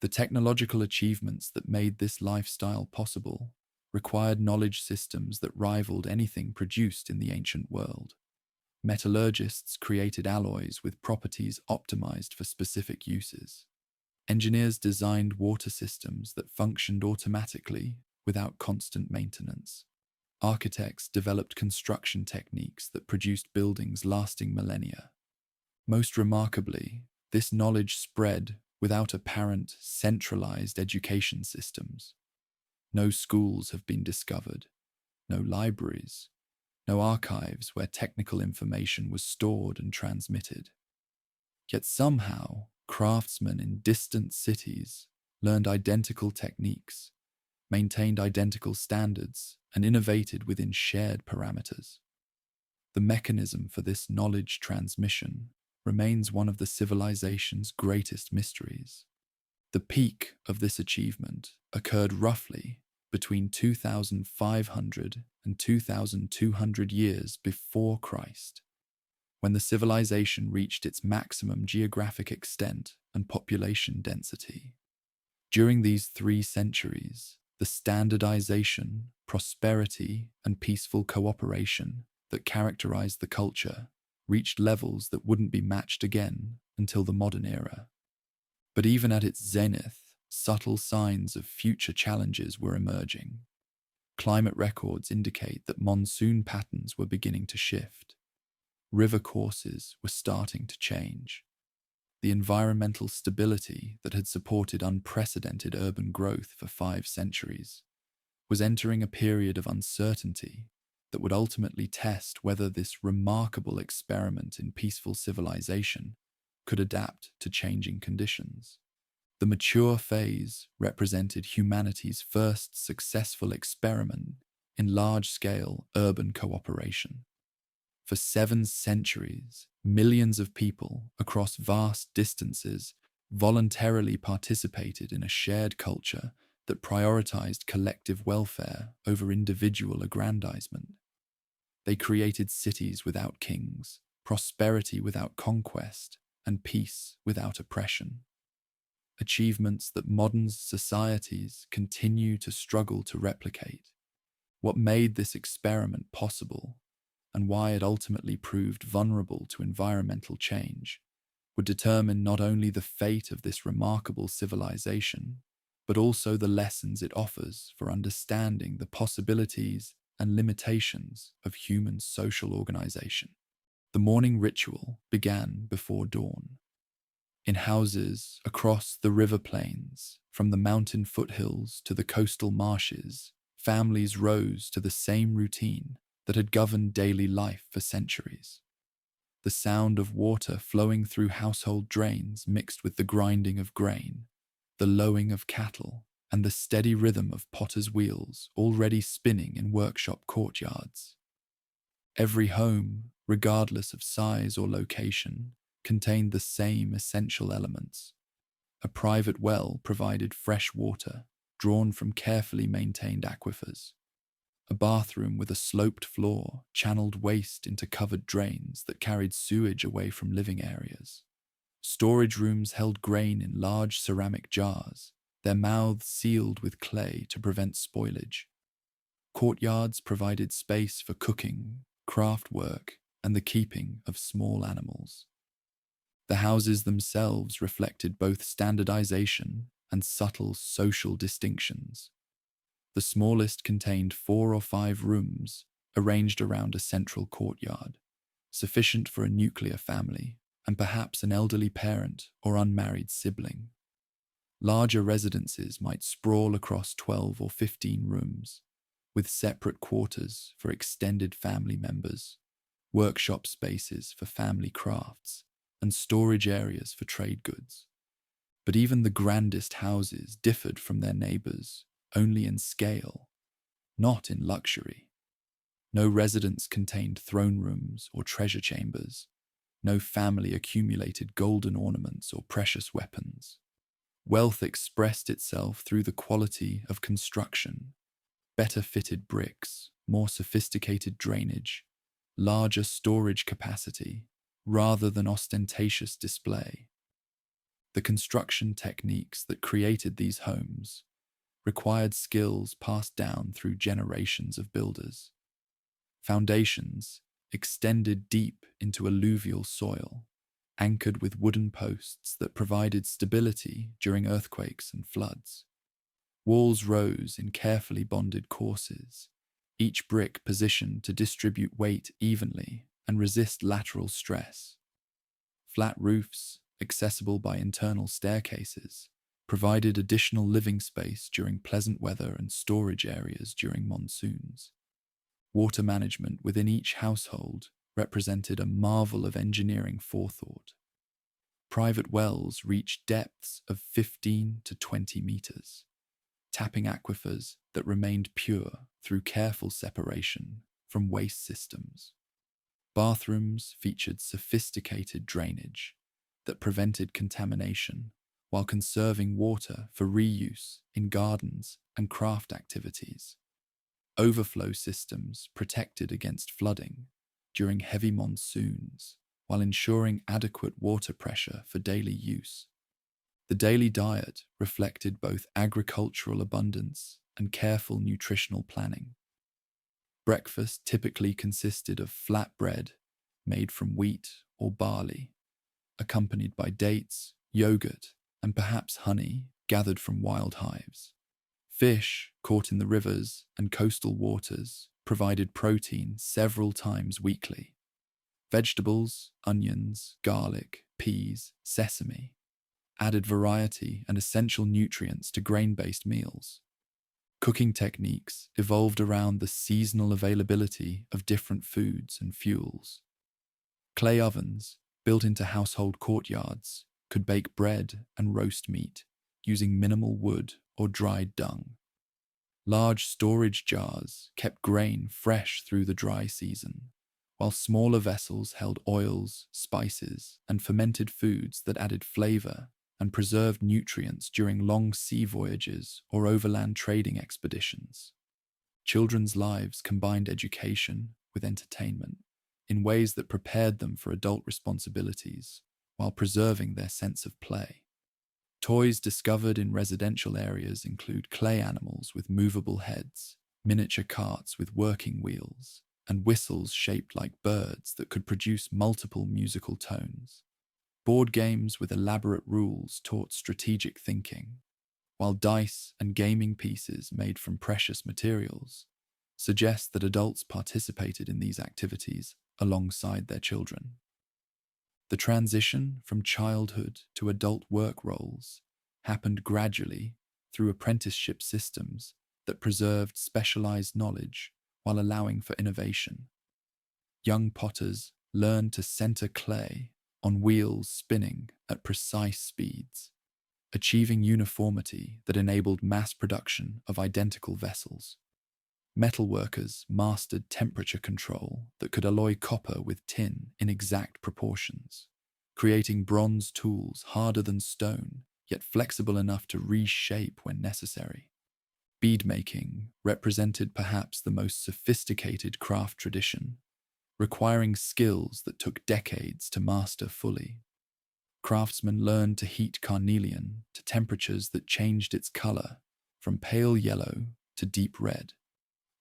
The technological achievements that made this lifestyle possible required knowledge systems that rivaled anything produced in the ancient world. Metallurgists created alloys with properties optimized for specific uses. Engineers designed water systems that functioned automatically without constant maintenance. Architects developed construction techniques that produced buildings lasting millennia. Most remarkably, this knowledge spread without apparent centralized education systems. No schools have been discovered, no libraries, no archives where technical information was stored and transmitted. Yet somehow, craftsmen in distant cities learned identical techniques, maintained identical standards, and innovated within shared parameters. The mechanism for this knowledge transmission remains one of the civilization's greatest mysteries. The peak of this achievement occurred roughly between 2,500 and 2,200 years before Christ, when the civilization reached its maximum geographic extent and population density. During these 3 centuries, the standardization, prosperity, and peaceful cooperation that characterized the culture reached levels that wouldn't be matched again until the modern era. But even at its zenith, subtle signs of future challenges were emerging. Climate records indicate that monsoon patterns were beginning to shift. River courses were starting to change. The environmental stability that had supported unprecedented urban growth for 5 centuries was entering a period of uncertainty that would ultimately test whether this remarkable experiment in peaceful civilization could adapt to changing conditions. The mature phase represented humanity's first successful experiment in large-scale urban cooperation. For 7 centuries, millions of people across vast distances voluntarily participated in a shared culture that prioritized collective welfare over individual aggrandizement. They created cities without kings, prosperity without conquest, and peace without oppression. Achievements that modern societies continue to struggle to replicate. What made this experiment possible, and why it ultimately proved vulnerable to environmental change, would determine not only the fate of this remarkable civilization, but also the lessons it offers for understanding the possibilities and limitations of human social organization. The morning ritual began before dawn. In houses across the river plains, from the mountain foothills to the coastal marshes, families rose to the same routine that had governed daily life for centuries. The sound of water flowing through household drains mixed with the grinding of grain, the lowing of cattle, and the steady rhythm of potters' wheels already spinning in workshop courtyards. Every home, regardless of size or location, contained the same essential elements. A private well provided fresh water, drawn from carefully maintained aquifers. A bathroom with a sloped floor channeled waste into covered drains that carried sewage away from living areas. Storage rooms held grain in large ceramic jars, their mouths sealed with clay to prevent spoilage. Courtyards provided space for cooking, craft work, and the keeping of small animals. The houses themselves reflected both standardization and subtle social distinctions. The smallest contained 4 or 5 rooms arranged around a central courtyard, sufficient for a nuclear family and perhaps an elderly parent or unmarried sibling. Larger residences might sprawl across 12 or 15 rooms, with separate quarters for extended family members, workshop spaces for family crafts, and storage areas for trade goods. But even the grandest houses differed from their neighbors only in scale, not in luxury. No residence contained throne rooms or treasure chambers. No family accumulated golden ornaments or precious weapons. Wealth expressed itself through the quality of construction, better fitted bricks, more sophisticated drainage, larger storage capacity, rather than ostentatious display. The construction techniques that created these homes required skills passed down through generations of builders. Foundations extended deep into alluvial soil, anchored with wooden posts that provided stability during earthquakes and floods. Walls rose in carefully bonded courses, each brick positioned to distribute weight evenly and resist lateral stress. Flat roofs, accessible by internal staircases, provided additional living space during pleasant weather and storage areas during monsoons. Water management within each household represented a marvel of engineering forethought. Private wells reached depths of 15 to 20 meters, tapping aquifers that remained pure through careful separation from waste systems. Bathrooms featured sophisticated drainage that prevented contamination while conserving water for reuse in gardens and craft activities. Overflow systems protected against flooding during heavy monsoons while ensuring adequate water pressure for daily use. The daily diet reflected both agricultural abundance and careful nutritional planning. Breakfast typically consisted of flat bread made from wheat or barley, accompanied by dates, yogurt, and perhaps honey gathered from wild hives. Fish caught in the rivers and coastal waters provided protein several times weekly. Vegetables, onions, garlic, peas, sesame added variety and essential nutrients to grain-based meals. Cooking techniques evolved around the seasonal availability of different foods and fuels. Clay ovens, built into household courtyards, could bake bread and roast meat using minimal wood or dried dung. Large storage jars kept grain fresh through the dry season, while smaller vessels held oils, spices, and fermented foods that added flavor and preserved nutrients during long sea voyages or overland trading expeditions. Children's lives combined education with entertainment in ways that prepared them for adult responsibilities while preserving their sense of play. Toys discovered in residential areas include clay animals with movable heads, miniature carts with working wheels, and whistles shaped like birds that could produce multiple musical tones. Board games with elaborate rules taught strategic thinking, while dice and gaming pieces made from precious materials suggest that adults participated in these activities alongside their children. The transition from childhood to adult work roles happened gradually through apprenticeship systems that preserved specialized knowledge while allowing for innovation. Young potters learned to center clay on wheels spinning at precise speeds, achieving uniformity that enabled mass production of identical vessels. Metalworkers mastered temperature control that could alloy copper with tin in exact proportions, creating bronze tools harder than stone, yet flexible enough to reshape when necessary. Beadmaking represented perhaps the most sophisticated craft tradition, requiring skills that took decades to master fully. Craftsmen learned to heat carnelian to temperatures that changed its color from pale yellow to deep red,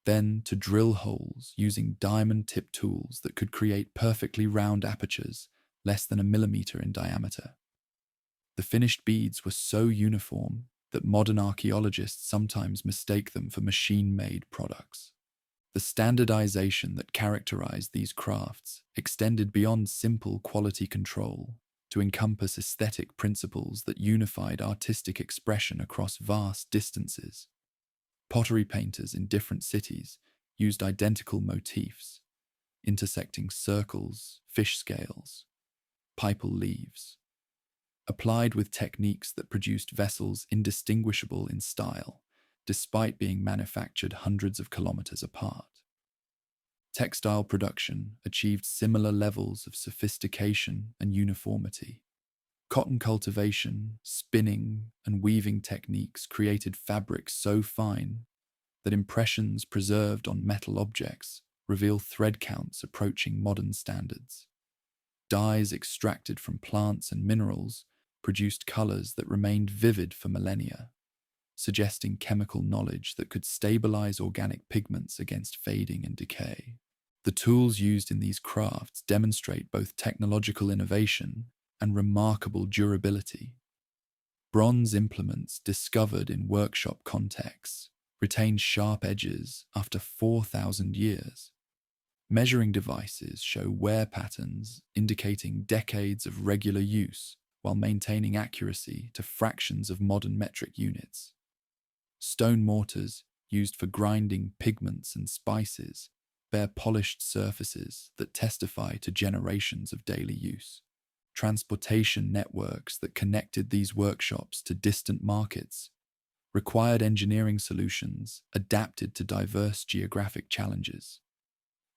then to drill holes using diamond-tipped tools that could create perfectly round apertures less than a millimeter in diameter. The finished beads were so uniform that modern archaeologists sometimes mistake them for machine-made products. The standardization that characterized these crafts extended beyond simple quality control to encompass aesthetic principles that unified artistic expression across vast distances. Pottery painters in different cities used identical motifs, intersecting circles, fish scales, pipal leaves, applied with techniques that produced vessels indistinguishable in style, despite being manufactured hundreds of kilometers apart. Textile production achieved similar levels of sophistication and uniformity. Cotton cultivation, spinning, and weaving techniques created fabrics so fine that impressions preserved on metal objects reveal thread counts approaching modern standards. Dyes extracted from plants and minerals produced colors that remained vivid for millennia, suggesting chemical knowledge that could stabilize organic pigments against fading and decay. The tools used in these crafts demonstrate both technological innovation and remarkable durability. Bronze implements discovered in workshop contexts retain sharp edges after 4,000 years. Measuring devices show wear patterns indicating decades of regular use while maintaining accuracy to fractions of modern metric units. Stone mortars, used for grinding pigments and spices, bear polished surfaces that testify to generations of daily use. Transportation networks that connected these workshops to distant markets required engineering solutions adapted to diverse geographic challenges.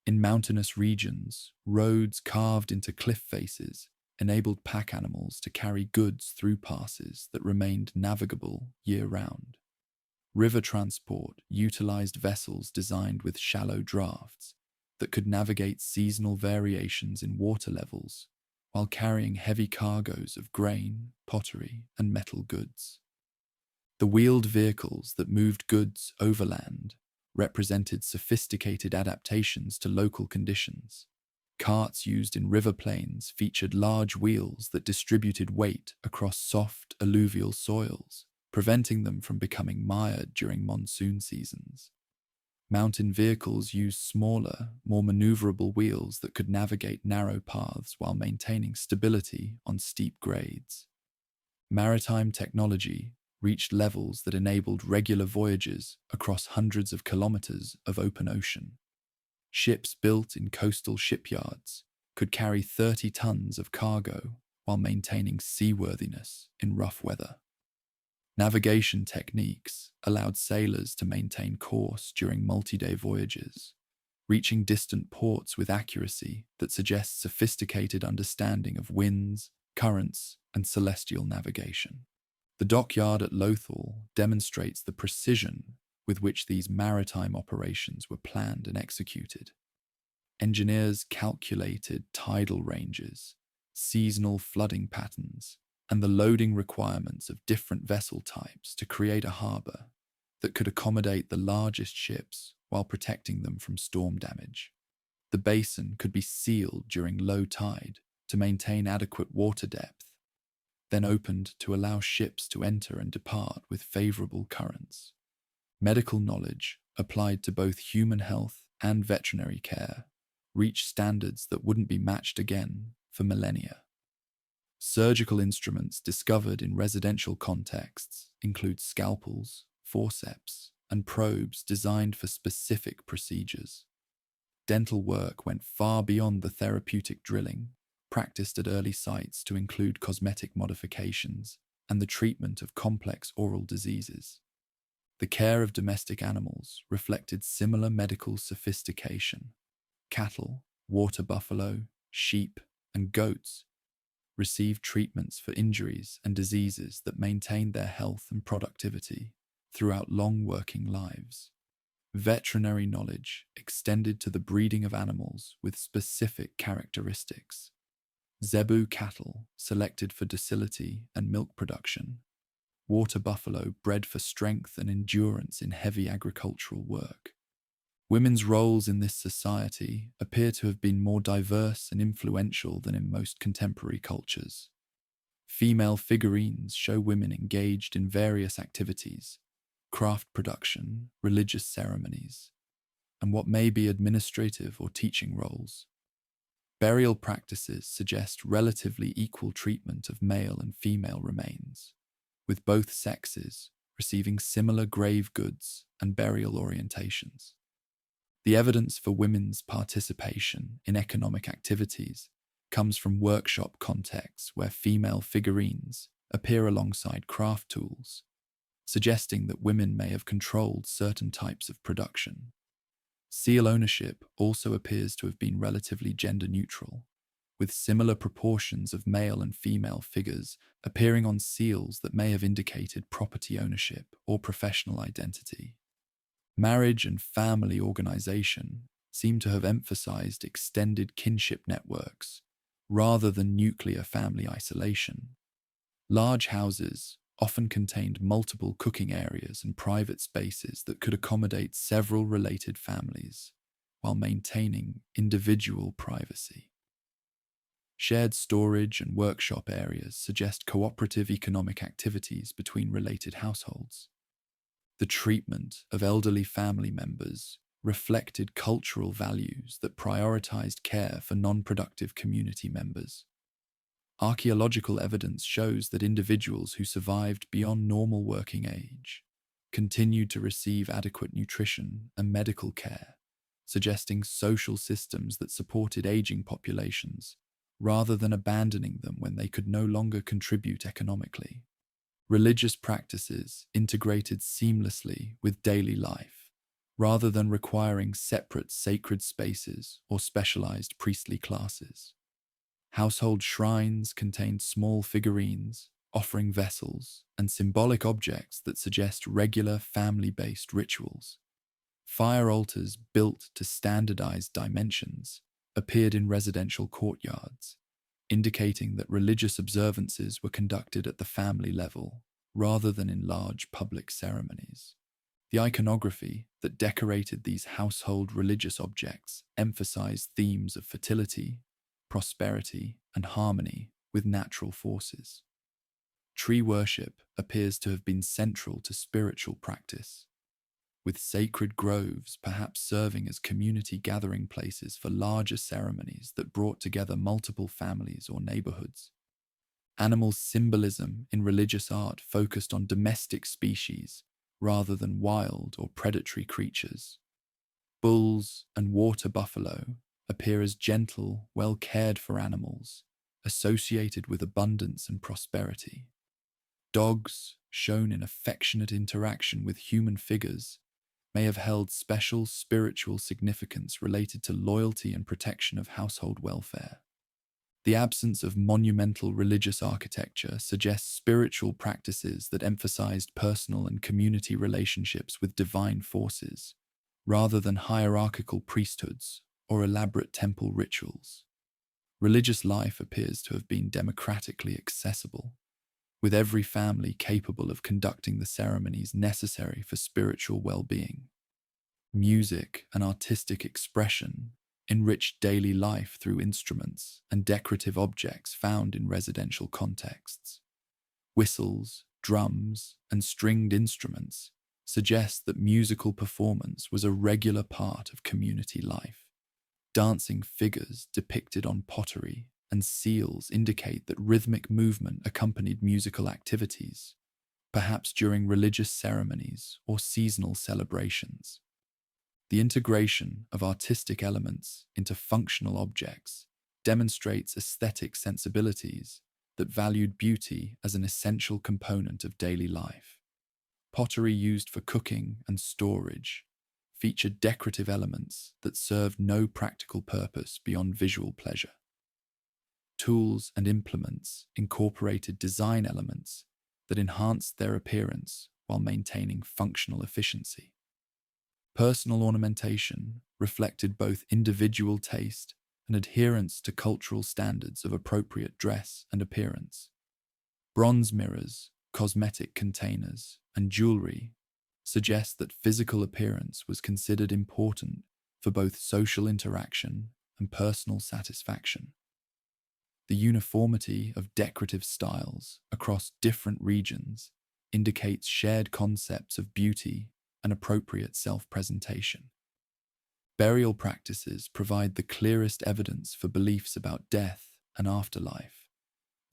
In mountainous regions, roads carved into cliff faces enabled pack animals to carry goods through passes that remained navigable year-round. River transport utilized vessels designed with shallow drafts that could navigate seasonal variations in water levels while carrying heavy cargoes of grain, pottery, and metal goods. The wheeled vehicles that moved goods overland represented sophisticated adaptations to local conditions. Carts used in river plains featured large wheels that distributed weight across soft alluvial soils, preventing them from becoming mired during monsoon seasons. Mountain vehicles used smaller, more maneuverable wheels that could navigate narrow paths while maintaining stability on steep grades. Maritime technology reached levels that enabled regular voyages across hundreds of kilometers of open ocean. Ships built in coastal shipyards could carry 30 tons of cargo while maintaining seaworthiness in rough weather. Navigation techniques allowed sailors to maintain course during multi-day voyages, reaching distant ports with accuracy that suggests sophisticated understanding of winds, currents, and celestial navigation. The dockyard at Lothal demonstrates the precision with which these maritime operations were planned and executed. Engineers calculated tidal ranges, seasonal flooding patterns, and the loading requirements of different vessel types to create a harbour that could accommodate the largest ships while protecting them from storm damage. The basin could be sealed during low tide to maintain adequate water depth, then opened to allow ships to enter and depart with favourable currents. Medical knowledge, applied to both human health and veterinary care, reached standards that wouldn't be matched again for millennia. Surgical instruments discovered in residential contexts include scalpels, forceps, and probes designed for specific procedures. Dental work went far beyond the therapeutic drilling practiced at early sites to include cosmetic modifications and the treatment of complex oral diseases. The care of domestic animals reflected similar medical sophistication. Cattle, water buffalo, sheep, and goats received treatments for injuries and diseases that maintained their health and productivity throughout long working lives. Veterinary knowledge extended to the breeding of animals with specific characteristics. Zebu cattle selected for docility and milk production, water buffalo bred for strength and endurance in heavy agricultural work. Women's roles in this society appear to have been more diverse and influential than in most contemporary cultures. Female figurines show women engaged in various activities, craft production, religious ceremonies, and what may be administrative or teaching roles. Burial practices suggest relatively equal treatment of male and female remains, with both sexes receiving similar grave goods and burial orientations. The evidence for women's participation in economic activities comes from workshop contexts where female figurines appear alongside craft tools, suggesting that women may have controlled certain types of production. Seal ownership also appears to have been relatively gender-neutral, with similar proportions of male and female figures appearing on seals that may have indicated property ownership or professional identity. Marriage and family organization seem to have emphasized extended kinship networks rather than nuclear family isolation. Large houses often contained multiple cooking areas and private spaces that could accommodate several related families while maintaining individual privacy. Shared storage and workshop areas suggest cooperative economic activities between related households. The treatment of elderly family members reflected cultural values that prioritized care for non-productive community members. Archaeological evidence shows that individuals who survived beyond normal working age continued to receive adequate nutrition and medical care, suggesting social systems that supported aging populations rather than abandoning them when they could no longer contribute economically. Religious practices integrated seamlessly with daily life, rather than requiring separate sacred spaces or specialized priestly classes. Household shrines contained small figurines, offering vessels, and symbolic objects that suggest regular family-based rituals. Fire altars built to standardized dimensions appeared in residential courtyards, indicating that religious observances were conducted at the family level rather than in large public ceremonies. The iconography that decorated these household religious objects emphasized themes of fertility, prosperity, and harmony with natural forces. Tree worship appears to have been central to spiritual practice, with sacred groves perhaps serving as community gathering places for larger ceremonies that brought together multiple families or neighborhoods. Animal symbolism in religious art focused on domestic species rather than wild or predatory creatures. Bulls and water buffalo appear as gentle, well cared for animals, associated with abundance and prosperity. Dogs, shown in affectionate interaction with human figures, may have held special spiritual significance related to loyalty and protection of household welfare. The absence of monumental religious architecture suggests spiritual practices that emphasized personal and community relationships with divine forces, rather than hierarchical priesthoods or elaborate temple rituals. Religious life appears to have been democratically accessible, with every family capable of conducting the ceremonies necessary for spiritual well-being. Music and artistic expression enriched daily life through instruments and decorative objects found in residential contexts. Whistles, drums, and stringed instruments suggest that musical performance was a regular part of community life. Dancing figures depicted on pottery and seals indicate that rhythmic movement accompanied musical activities, perhaps during religious ceremonies or seasonal celebrations. The integration of artistic elements into functional objects demonstrates aesthetic sensibilities that valued beauty as an essential component of daily life. Pottery used for cooking and storage featured decorative elements that served no practical purpose beyond visual pleasure. Tools and implements incorporated design elements that enhanced their appearance while maintaining functional efficiency. Personal ornamentation reflected both individual taste and adherence to cultural standards of appropriate dress and appearance. Bronze mirrors, cosmetic containers, and jewelry suggest that physical appearance was considered important for both social interaction and personal satisfaction. The uniformity of decorative styles across different regions indicates shared concepts of beauty and appropriate self-presentation. Burial practices provide the clearest evidence for beliefs about death and afterlife,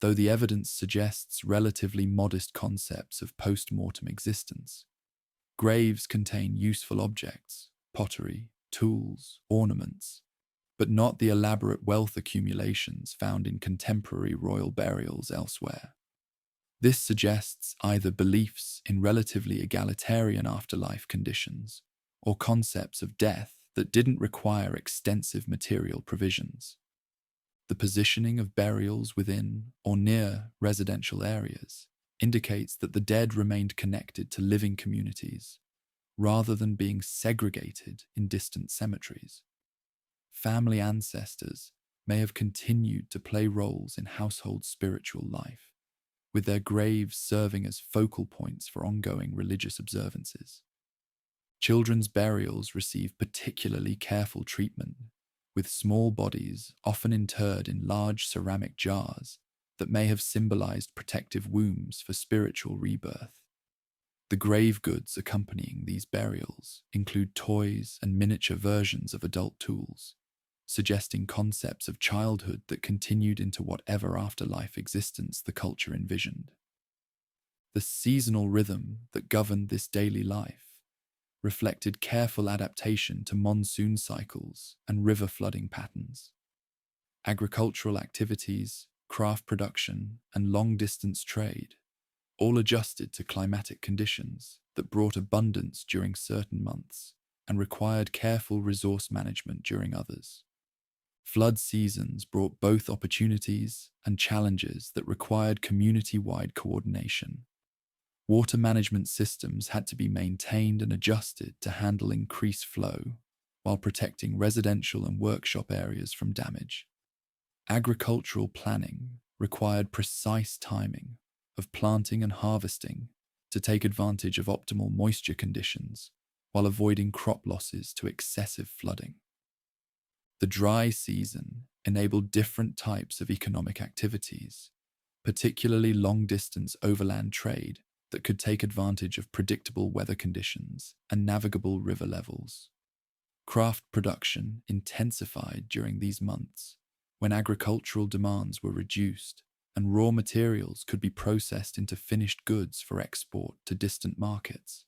though the evidence suggests relatively modest concepts of post-mortem existence. Graves contain useful objects, pottery, tools, ornaments, but not the elaborate wealth accumulations found in contemporary royal burials elsewhere. This suggests either beliefs in relatively egalitarian afterlife conditions or concepts of death that didn't require extensive material provisions. The positioning of burials within or near residential areas indicates that the dead remained connected to living communities rather than being segregated in distant cemeteries. Family ancestors may have continued to play roles in household spiritual life, with their graves serving as focal points for ongoing religious observances. Children's burials receive particularly careful treatment, with small bodies often interred in large ceramic jars that may have symbolized protective wombs for spiritual rebirth. The grave goods accompanying these burials include toys and miniature versions of adult tools, suggesting concepts of childhood that continued into whatever afterlife existence the culture envisioned. The seasonal rhythm that governed this daily life reflected careful adaptation to monsoon cycles and river flooding patterns. Agricultural activities, craft production, and long-distance trade all adjusted to climatic conditions that brought abundance during certain months and required careful resource management during others. Flood seasons brought both opportunities and challenges that required community-wide coordination. Water management systems had to be maintained and adjusted to handle increased flow while protecting residential and workshop areas from damage. Agricultural planning required precise timing of planting and harvesting to take advantage of optimal moisture conditions while avoiding crop losses to excessive flooding. The dry season enabled different types of economic activities, particularly long-distance overland trade that could take advantage of predictable weather conditions and navigable river levels. Craft production intensified during these months when agricultural demands were reduced and raw materials could be processed into finished goods for export to distant markets.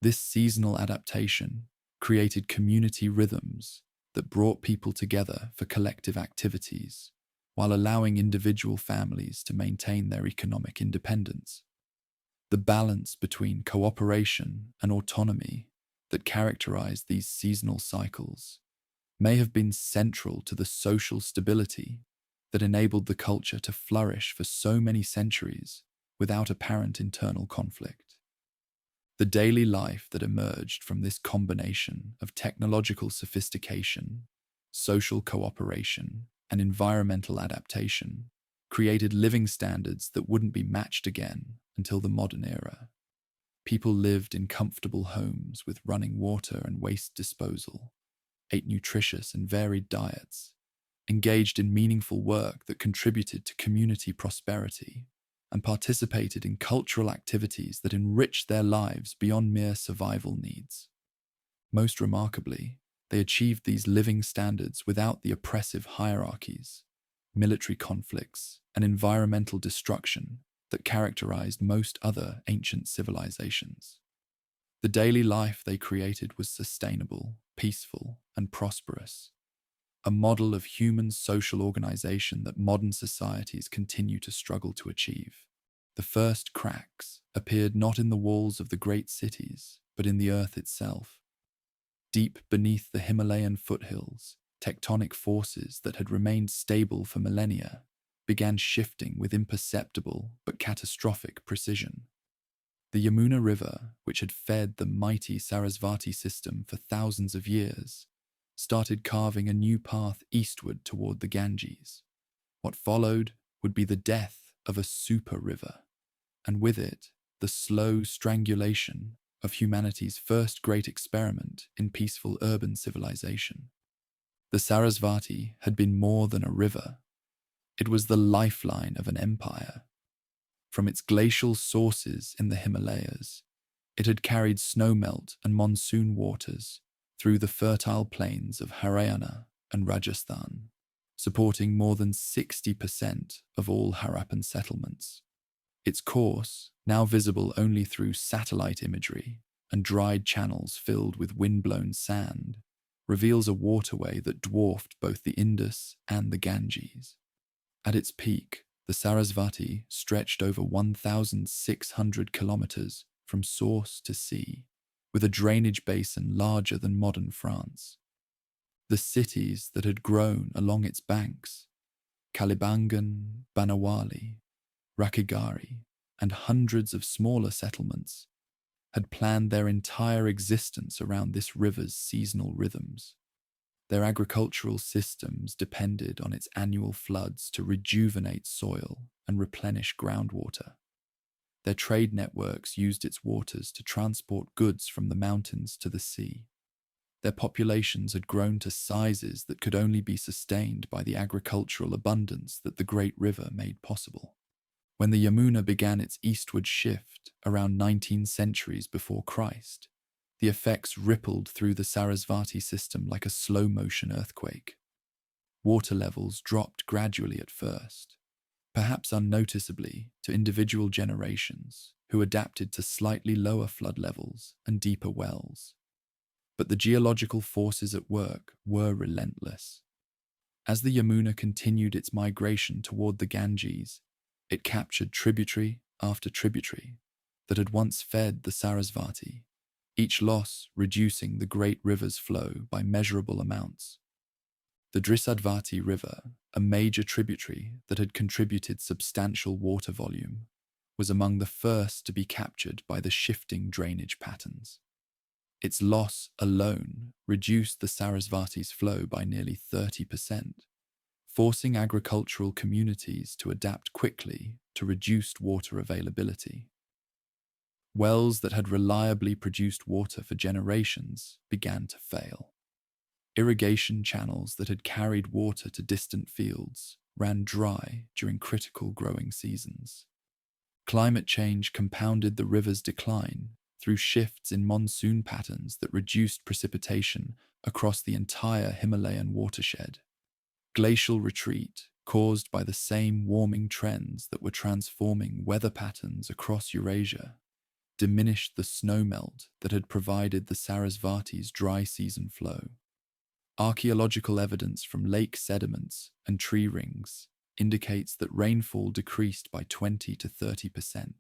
This seasonal adaptation created community rhythms that brought people together for collective activities, while allowing individual families to maintain their economic independence. The balance between cooperation and autonomy that characterized these seasonal cycles may have been central to the social stability that enabled the culture to flourish for so many centuries without apparent internal conflict. The daily life that emerged from this combination of technological sophistication, social cooperation, and environmental adaptation created living standards that wouldn't be matched again until the modern era. People lived in comfortable homes with running water and waste disposal, ate nutritious and varied diets, engaged in meaningful work that contributed to community prosperity, and participated in cultural activities that enriched their lives beyond mere survival needs. Most remarkably, they achieved these living standards without the oppressive hierarchies, military conflicts, and environmental destruction that characterized most other ancient civilizations. The daily life they created was sustainable, peaceful, and prosperous, a model of human social organization that modern societies continue to struggle to achieve. The first cracks appeared not in the walls of the great cities, but in the earth itself. Deep beneath the Himalayan foothills, tectonic forces that had remained stable for millennia began shifting with imperceptible but catastrophic precision. The Yamuna River, which had fed the mighty Sarasvati system for thousands of years, started carving a new path eastward toward the Ganges. What followed would be the death of a super river, and with it, the slow strangulation of humanity's first great experiment in peaceful urban civilization. The Sarasvati had been more than a river. It was the lifeline of an empire. From its glacial sources in the Himalayas, it had carried snowmelt and monsoon waters through the fertile plains of Haryana and Rajasthan, supporting more than 60% of all Harappan settlements. Its course, now visible only through satellite imagery and dried channels filled with wind-blown sand, reveals a waterway that dwarfed both the Indus and the Ganges. At its peak, the Sarasvati stretched over 1,600 kilometers from source to sea, with a drainage basin larger than modern France. The cities that had grown along its banks, Kalibangan, Banawali, Rakhigarhi, and hundreds of smaller settlements, had planned their entire existence around this river's seasonal rhythms. Their agricultural systems depended on its annual floods to rejuvenate soil and replenish groundwater. Their trade networks used its waters to transport goods from the mountains to the sea. Their populations had grown to sizes that could only be sustained by the agricultural abundance that the great river made possible. When the Yamuna began its eastward shift around 19 centuries before Christ, the effects rippled through the Sarasvati system like a slow-motion earthquake. Water levels dropped gradually at first, perhaps unnoticeably to individual generations who adapted to slightly lower flood levels and deeper wells. But the geological forces at work were relentless. As the Yamuna continued its migration toward the Ganges, it captured tributary after tributary that had once fed the Sarasvati, each loss reducing the great river's flow by measurable amounts. The Drisadvati River, a major tributary that had contributed substantial water volume, was among the first to be captured by the shifting drainage patterns. Its loss alone reduced the Sarasvati's flow by nearly 30%, forcing agricultural communities to adapt quickly to reduced water availability. Wells that had reliably produced water for generations began to fail. Irrigation channels that had carried water to distant fields ran dry during critical growing seasons. Climate change compounded the river's decline through shifts in monsoon patterns that reduced precipitation across the entire Himalayan watershed. Glacial retreat caused by the same warming trends that were transforming weather patterns across Eurasia, diminished the snowmelt that had provided the Sarasvati's dry season flow. Archaeological evidence from lake sediments and tree rings indicates that rainfall decreased by 20 to 30%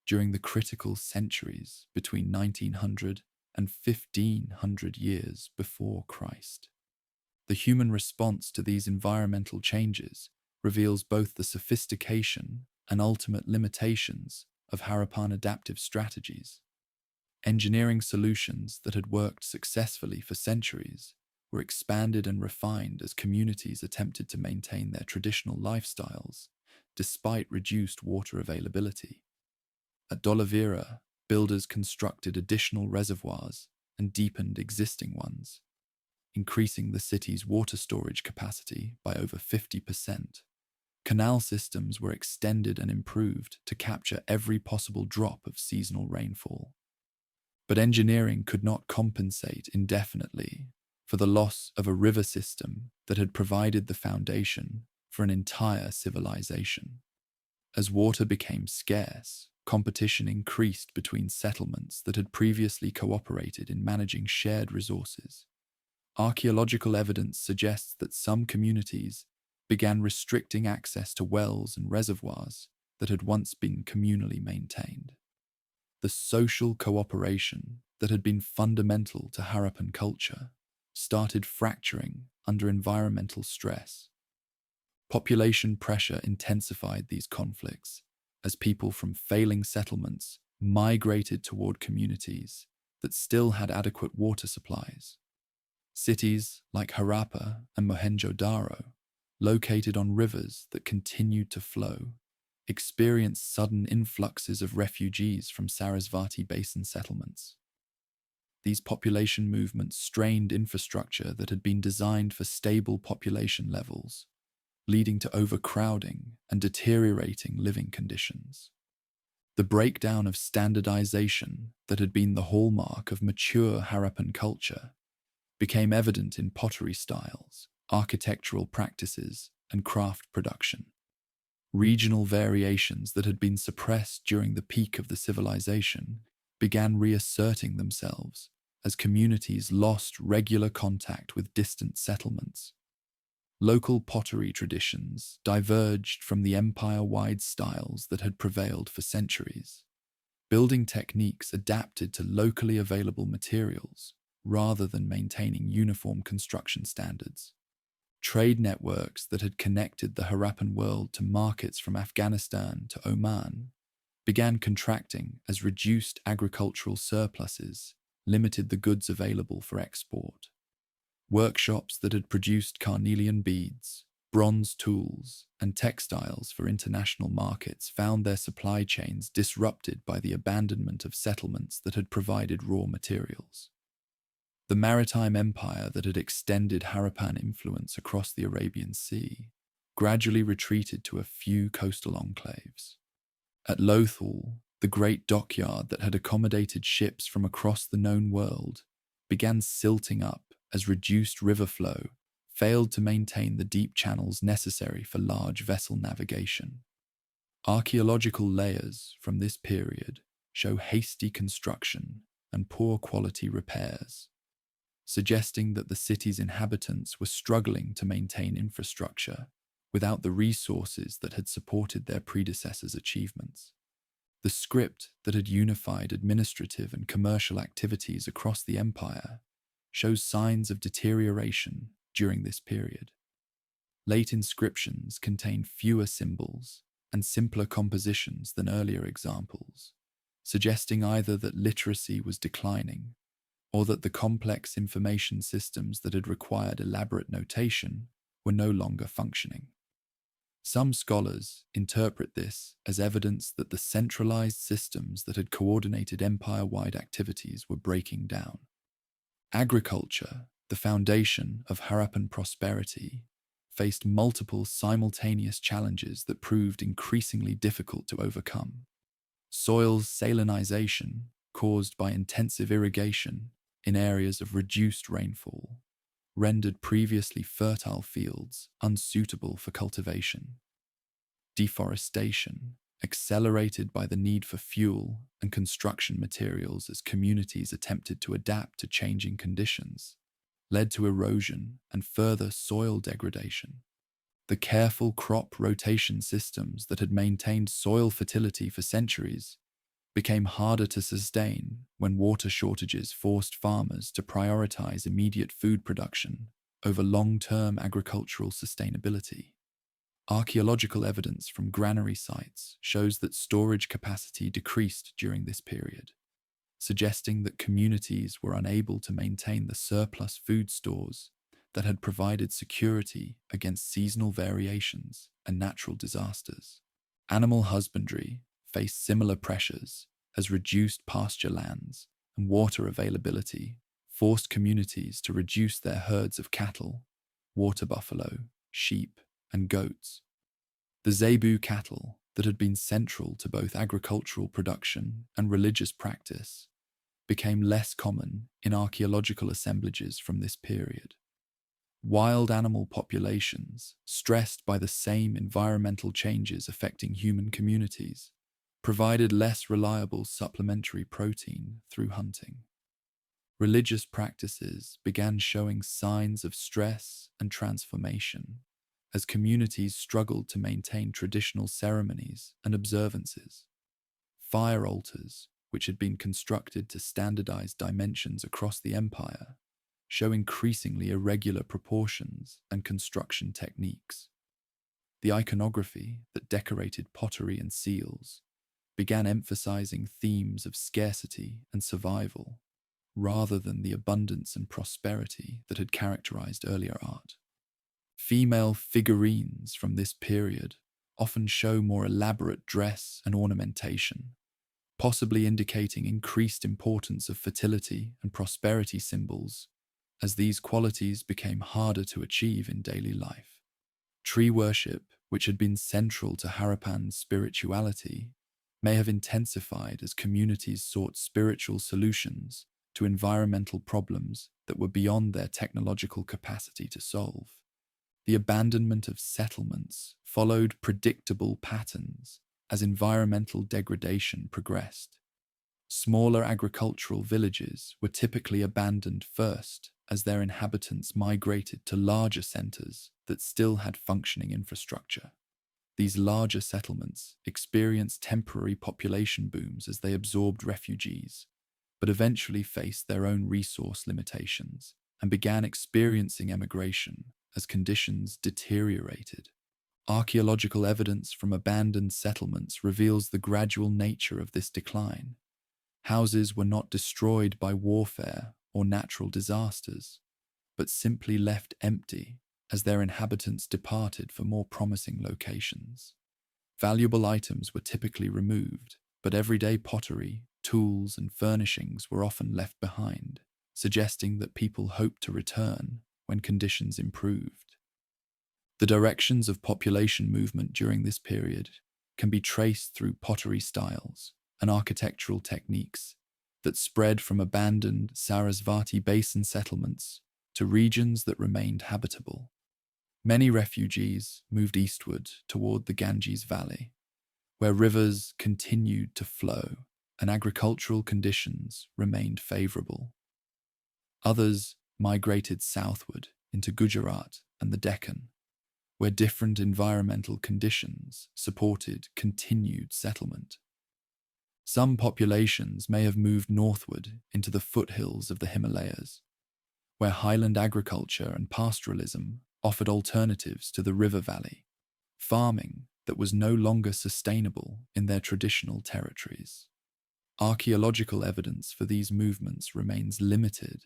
during the critical centuries between 1900 and 1500 years before Christ. The human response to these environmental changes reveals both the sophistication and ultimate limitations of Harappan adaptive strategies. Engineering solutions that had worked successfully for centuries were expanded and refined as communities attempted to maintain their traditional lifestyles despite reduced water availability. At Dolavira, builders constructed additional reservoirs and deepened existing ones, increasing the city's water storage capacity by over 50%. Canal systems were extended and improved to capture every possible drop of seasonal rainfall. But engineering could not compensate indefinitely for the loss of a river system that had provided the foundation for an entire civilization. As water became scarce, competition increased between settlements that had previously cooperated in managing shared resources. Archaeological evidence suggests that some communities began restricting access to wells and reservoirs that had once been communally maintained. The social cooperation that had been fundamental to Harappan culture started fracturing under environmental stress. Population pressure intensified these conflicts as people from failing settlements migrated toward communities that still had adequate water supplies. Cities like Harappa and Mohenjo-Daro, located on rivers that continued to flow, experienced sudden influxes of refugees from Sarasvati basin settlements. These population movements strained infrastructure that had been designed for stable population levels, leading to overcrowding and deteriorating living conditions. The breakdown of standardization that had been the hallmark of mature Harappan culture became evident in pottery styles, architectural practices, and craft production. Regional variations that had been suppressed during the peak of the civilization began reasserting themselves as communities lost regular contact with distant settlements. Local pottery traditions diverged from the empire-wide styles that had prevailed for centuries. Building techniques adapted to locally available materials rather than maintaining uniform construction standards. Trade networks that had connected the Harappan world to markets from Afghanistan to Oman began contracting as reduced agricultural surpluses limited the goods available for export. Workshops that had produced carnelian beads, bronze tools, and textiles for international markets found their supply chains disrupted by the abandonment of settlements that had provided raw materials. The maritime empire that had extended Harappan influence across the Arabian Sea gradually retreated to a few coastal enclaves. At Lothal, the great dockyard that had accommodated ships from across the known world began silting up as reduced river flow failed to maintain the deep channels necessary for large vessel navigation. Archaeological layers from this period show hasty construction and poor quality repairs, suggesting that the city's inhabitants were struggling to maintain infrastructure without the resources that had supported their predecessors' achievements. The script that had unified administrative and commercial activities across the empire shows signs of deterioration during this period. Late inscriptions contain fewer symbols and simpler compositions than earlier examples, suggesting either that literacy was declining or that the complex information systems that had required elaborate notation were no longer functioning. Some scholars interpret this as evidence that the centralized systems that had coordinated empire-wide activities were breaking down. Agriculture, the foundation of Harappan prosperity, faced multiple simultaneous challenges that proved increasingly difficult to overcome. Soil salinization, caused by intensive irrigation in areas of reduced rainfall, rendered previously fertile fields unsuitable for cultivation. Deforestation, accelerated by the need for fuel and construction materials as communities attempted to adapt to changing conditions, led to erosion and further soil degradation. The careful crop rotation systems that had maintained soil fertility for centuries became harder to sustain when water shortages forced farmers to prioritize immediate food production over long-term agricultural sustainability. Archaeological evidence from granary sites shows that storage capacity decreased during this period, suggesting that communities were unable to maintain the surplus food stores that had provided security against seasonal variations and natural disasters. Animal husbandry faced similar pressures as reduced pasture lands and water availability forced communities to reduce their herds of cattle, water buffalo, sheep, and goats. The zebu cattle that had been central to both agricultural production and religious practice became less common in archaeological assemblages from this period. Wild animal populations, stressed by the same environmental changes affecting human communities, provided less reliable supplementary protein through hunting. Religious practices began showing signs of stress and transformation as communities struggled to maintain traditional ceremonies and observances. Fire altars, which had been constructed to standardize dimensions across the empire, show increasingly irregular proportions and construction techniques. The iconography that decorated pottery and seals began emphasizing themes of scarcity and survival, rather than the abundance and prosperity that had characterized earlier art. Female figurines from this period often show more elaborate dress and ornamentation, possibly indicating increased importance of fertility and prosperity symbols as these qualities became harder to achieve in daily life. Tree worship, which had been central to Harappan's spirituality, may have intensified as communities sought spiritual solutions to environmental problems that were beyond their technological capacity to solve. The abandonment of settlements followed predictable patterns as environmental degradation progressed. Smaller agricultural villages were typically abandoned first as their inhabitants migrated to larger centers that still had functioning infrastructure. These larger settlements experienced temporary population booms as they absorbed refugees, but eventually faced their own resource limitations and began experiencing emigration as conditions deteriorated. Archaeological evidence from abandoned settlements reveals the gradual nature of this decline. Houses were not destroyed by warfare or natural disasters, but simply left empty as their inhabitants departed for more promising locations. Valuable items were typically removed, but everyday pottery, tools, and furnishings were often left behind, suggesting that people hoped to return when conditions improved. The directions of population movement during this period can be traced through pottery styles and architectural techniques that spread from abandoned Sarasvati basin settlements to regions that remained habitable. Many refugees moved eastward toward the Ganges Valley, where rivers continued to flow and agricultural conditions remained favorable. Others migrated southward into Gujarat and the Deccan, where different environmental conditions supported continued settlement. Some populations may have moved northward into the foothills of the Himalayas, where highland agriculture and pastoralism offered alternatives to the river valley, farming that was no longer sustainable in their traditional territories. Archaeological evidence for these movements remains limited,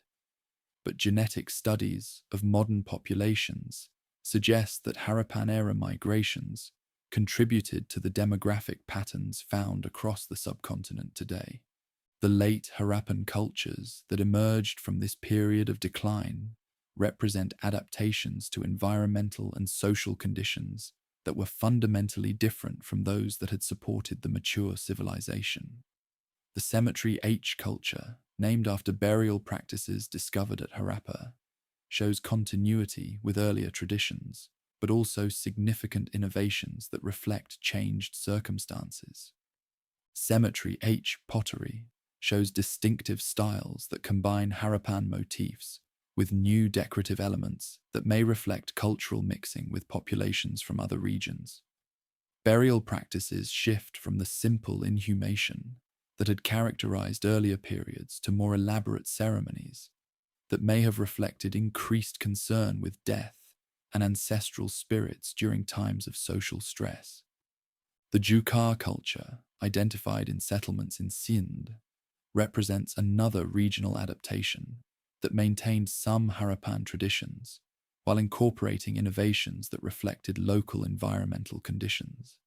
but genetic studies of modern populations suggest that Harappan era migrations contributed to the demographic patterns found across the subcontinent today. The late Harappan cultures that emerged from this period of decline represent adaptations to environmental and social conditions that were fundamentally different from those that had supported the mature civilization. The Cemetery H culture, named after burial practices discovered at Harappa, shows continuity with earlier traditions, but also significant innovations that reflect changed circumstances. Cemetery H pottery shows distinctive styles that combine Harappan motifs with new decorative elements that may reflect cultural mixing with populations from other regions. Burial practices shift from the simple inhumation that had characterized earlier periods to more elaborate ceremonies that may have reflected increased concern with death and ancestral spirits during times of social stress. The Jukar culture, identified in settlements in Sindh, represents another regional adaptation that maintained some Harappan traditions while incorporating innovations that reflected local environmental conditions.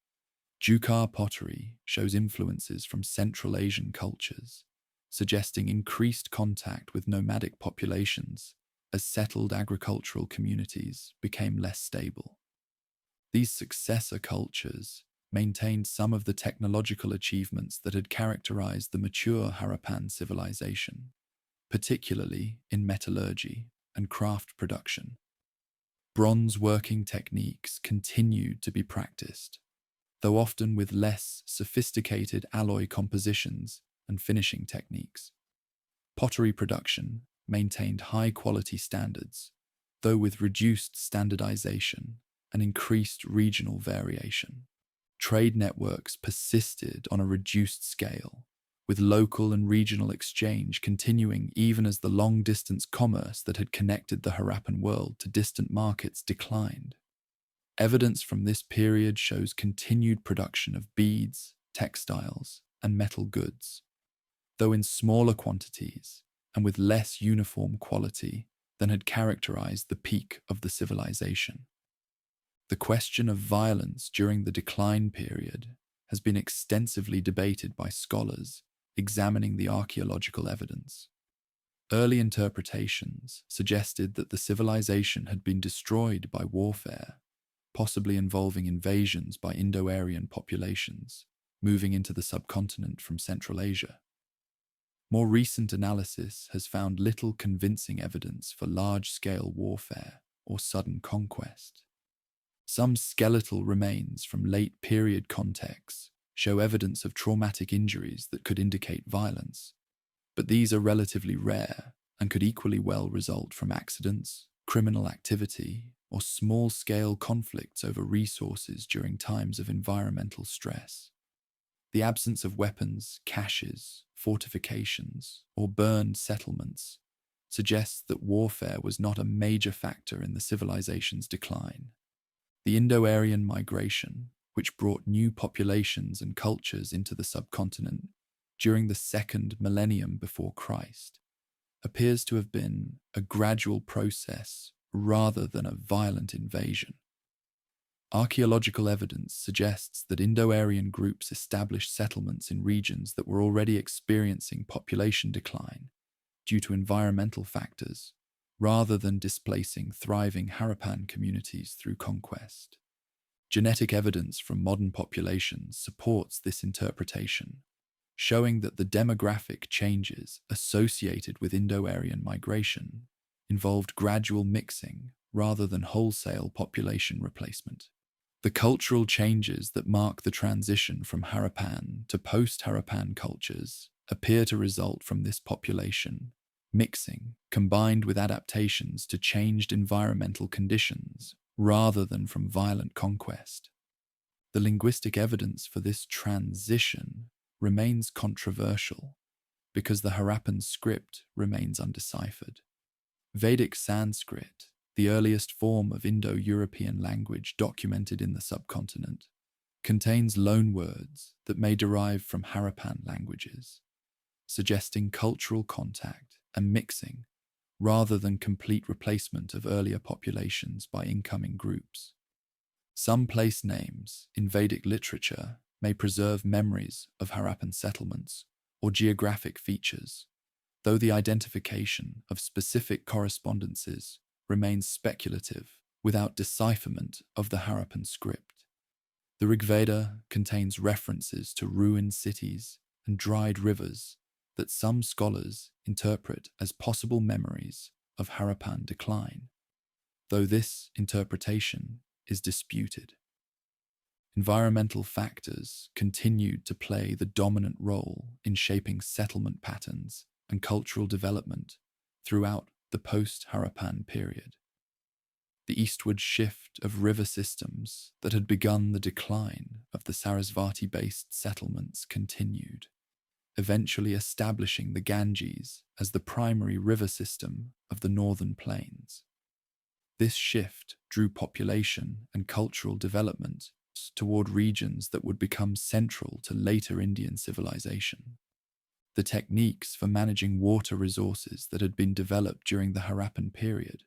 Jukar pottery shows influences from Central Asian cultures, suggesting increased contact with nomadic populations as settled agricultural communities became less stable. These successor cultures maintained some of the technological achievements that had characterized the mature Harappan civilization, particularly in metallurgy and craft production. Bronze working techniques continued to be practiced, though often with less sophisticated alloy compositions and finishing techniques. Pottery production maintained high-quality standards, though with reduced standardization and increased regional variation. Trade networks persisted on a reduced scale, with local and regional exchange continuing even as the long-distance commerce that had connected the Harappan world to distant markets declined. Evidence from this period shows continued production of beads, textiles, and metal goods, though in smaller quantities and with less uniform quality than had characterized the peak of the civilization. The question of violence during the decline period has been extensively debated by scholars examining the archaeological evidence. Early interpretations suggested that the civilization had been destroyed by warfare, possibly involving invasions by Indo-Aryan populations moving into the subcontinent from Central Asia. More recent analysis has found little convincing evidence for large-scale warfare or sudden conquest. Some skeletal remains from late-period contexts show evidence of traumatic injuries that could indicate violence, but these are relatively rare and could equally well result from accidents, criminal activity, or small-scale conflicts over resources during times of environmental stress. The absence of weapons, caches, fortifications, or burned settlements suggests that warfare was not a major factor in the civilization's decline. The Indo-Aryan migration, which brought new populations and cultures into the subcontinent during the second millennium before Christ, appears to have been a gradual process rather than a violent invasion. Archaeological evidence suggests that Indo-Aryan groups established settlements in regions that were already experiencing population decline due to environmental factors, rather than displacing thriving Harappan communities through conquest. Genetic evidence from modern populations supports this interpretation, showing that the demographic changes associated with Indo-Aryan migration involved gradual mixing rather than wholesale population replacement. The cultural changes that mark the transition from Harappan to post-Harappan cultures appear to result from this population mixing combined with adaptations to changed environmental conditions rather than from violent conquest. The linguistic evidence for this transition remains controversial because the Harappan script remains undeciphered. Vedic Sanskrit, the earliest form of Indo-European language documented in the subcontinent, contains loanwords that may derive from Harappan languages, suggesting cultural contact and mixing rather than complete replacement of earlier populations by incoming groups. Some place names in Vedic literature may preserve memories of Harappan settlements or geographic features, though the identification of specific correspondences remains speculative without decipherment of the Harappan script. The Rigveda contains references to ruined cities and dried rivers that some scholars interpret as possible memories of Harappan decline, though this interpretation is disputed. Environmental factors continued to play the dominant role in shaping settlement patterns and cultural development throughout the post-Harappan period. The eastward shift of river systems that had begun the decline of the Sarasvati-based settlements continued, eventually establishing the Ganges as the primary river system of the northern plains. This shift drew population and cultural development toward regions that would become central to later Indian civilization. The techniques for managing water resources that had been developed during the Harappan period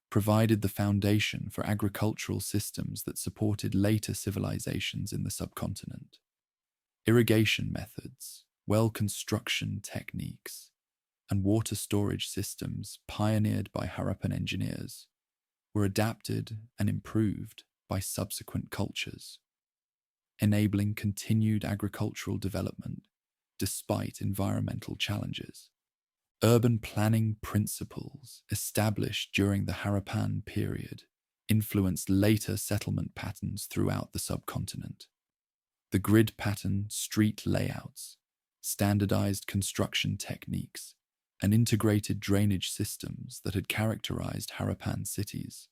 provided the foundation for agricultural systems that supported later civilizations in the subcontinent. Irrigation methods, well construction techniques, and water storage systems pioneered by Harappan engineers were adapted and improved by subsequent cultures, enabling continued agricultural development despite environmental challenges. Urban planning principles established during the Harappan period influenced later settlement patterns throughout the subcontinent. The grid pattern street layouts, standardized construction techniques, and integrated drainage systems that had characterized Harappan cities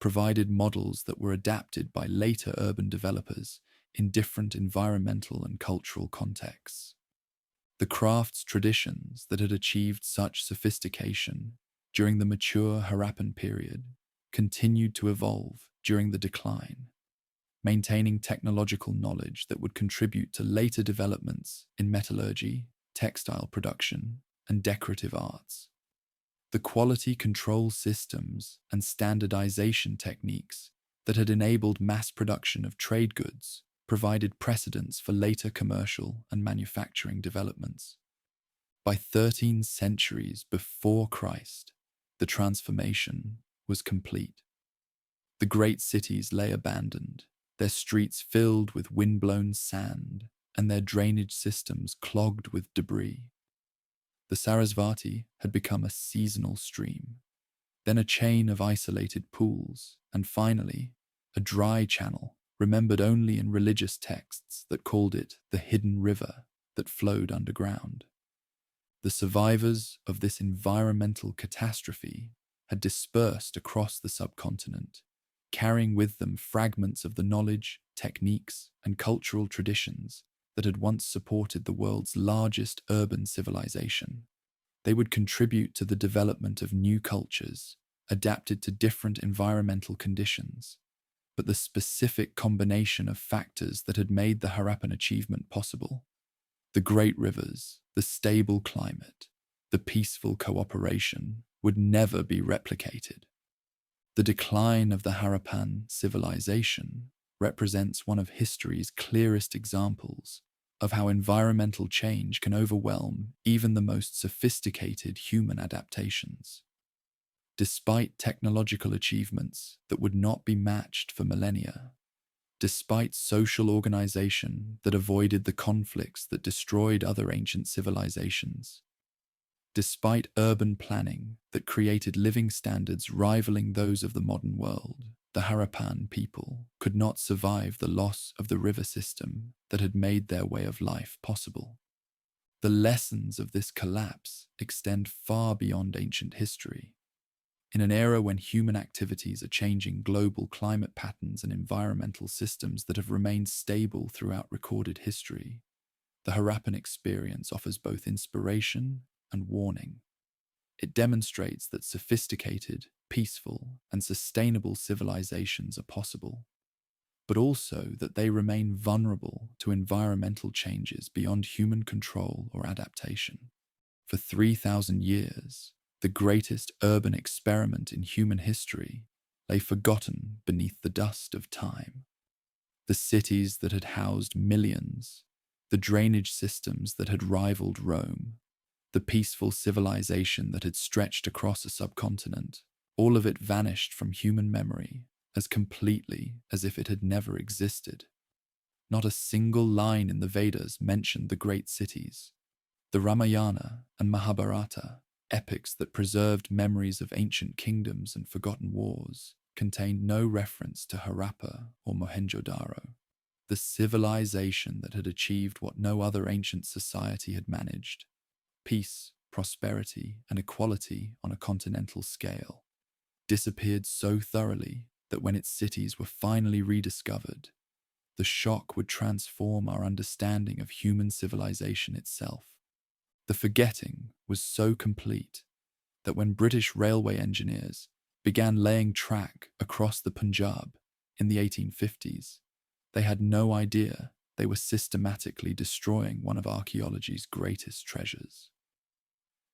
provided models that were adapted by later urban developers in different environmental and cultural contexts. The crafts traditions that had achieved such sophistication during the mature Harappan period continued to evolve during the decline, maintaining technological knowledge that would contribute to later developments in metallurgy, textile production, and decorative arts. The quality control systems and standardization techniques that had enabled mass production of trade goods provided precedents for later commercial and manufacturing developments. By 13 centuries before Christ, the transformation was complete. The great cities lay abandoned, their streets filled with wind-blown sand and their drainage systems clogged with debris. The Sarasvati had become a seasonal stream, then a chain of isolated pools, and finally, a dry channel remembered only in religious texts that called it the hidden river that flowed underground. The survivors of this environmental catastrophe had dispersed across the subcontinent, carrying with them fragments of the knowledge, techniques, and cultural traditions that had once supported the world's largest urban civilization. They would contribute to the development of new cultures, adapted to different environmental conditions, but the specific combination of factors that had made the Harappan achievement possible, the great rivers, the stable climate, the peaceful cooperation, would never be replicated. The decline of the Harappan civilization represents one of history's clearest examples of how environmental change can overwhelm even the most sophisticated human adaptations. Despite technological achievements that would not be matched for millennia, despite social organization that avoided the conflicts that destroyed other ancient civilizations, despite urban planning that created living standards rivaling those of the modern world, the Harappan people could not survive the loss of the river system that had made their way of life possible. The lessons of this collapse extend far beyond ancient history. In an era when human activities are changing global climate patterns and environmental systems that have remained stable throughout recorded history, the Harappan experience offers both inspiration and warning. It demonstrates that sophisticated, peaceful, and sustainable civilizations are possible, but also that they remain vulnerable to environmental changes beyond human control or adaptation. For 3,000 years, the greatest urban experiment in human history lay forgotten beneath the dust of time. The cities that had housed millions, the drainage systems that had rivaled Rome, the peaceful civilization that had stretched across a subcontinent, all of it vanished from human memory as completely as if it had never existed. Not a single line in the Vedas mentioned the great cities. The Ramayana and Mahabharata Epics that preserved memories of ancient kingdoms and forgotten wars contained no reference to Harappa or Mohenjo-daro, the civilization that had achieved what no other ancient society had managed: peace, prosperity, and equality on a continental scale, disappeared so thoroughly that when its cities were finally rediscovered, the shock would transform our understanding of human civilization itself. The forgetting was so complete that when British railway engineers began laying track across the Punjab in the 1850s, they had no idea they were systematically destroying one of archaeology's greatest treasures.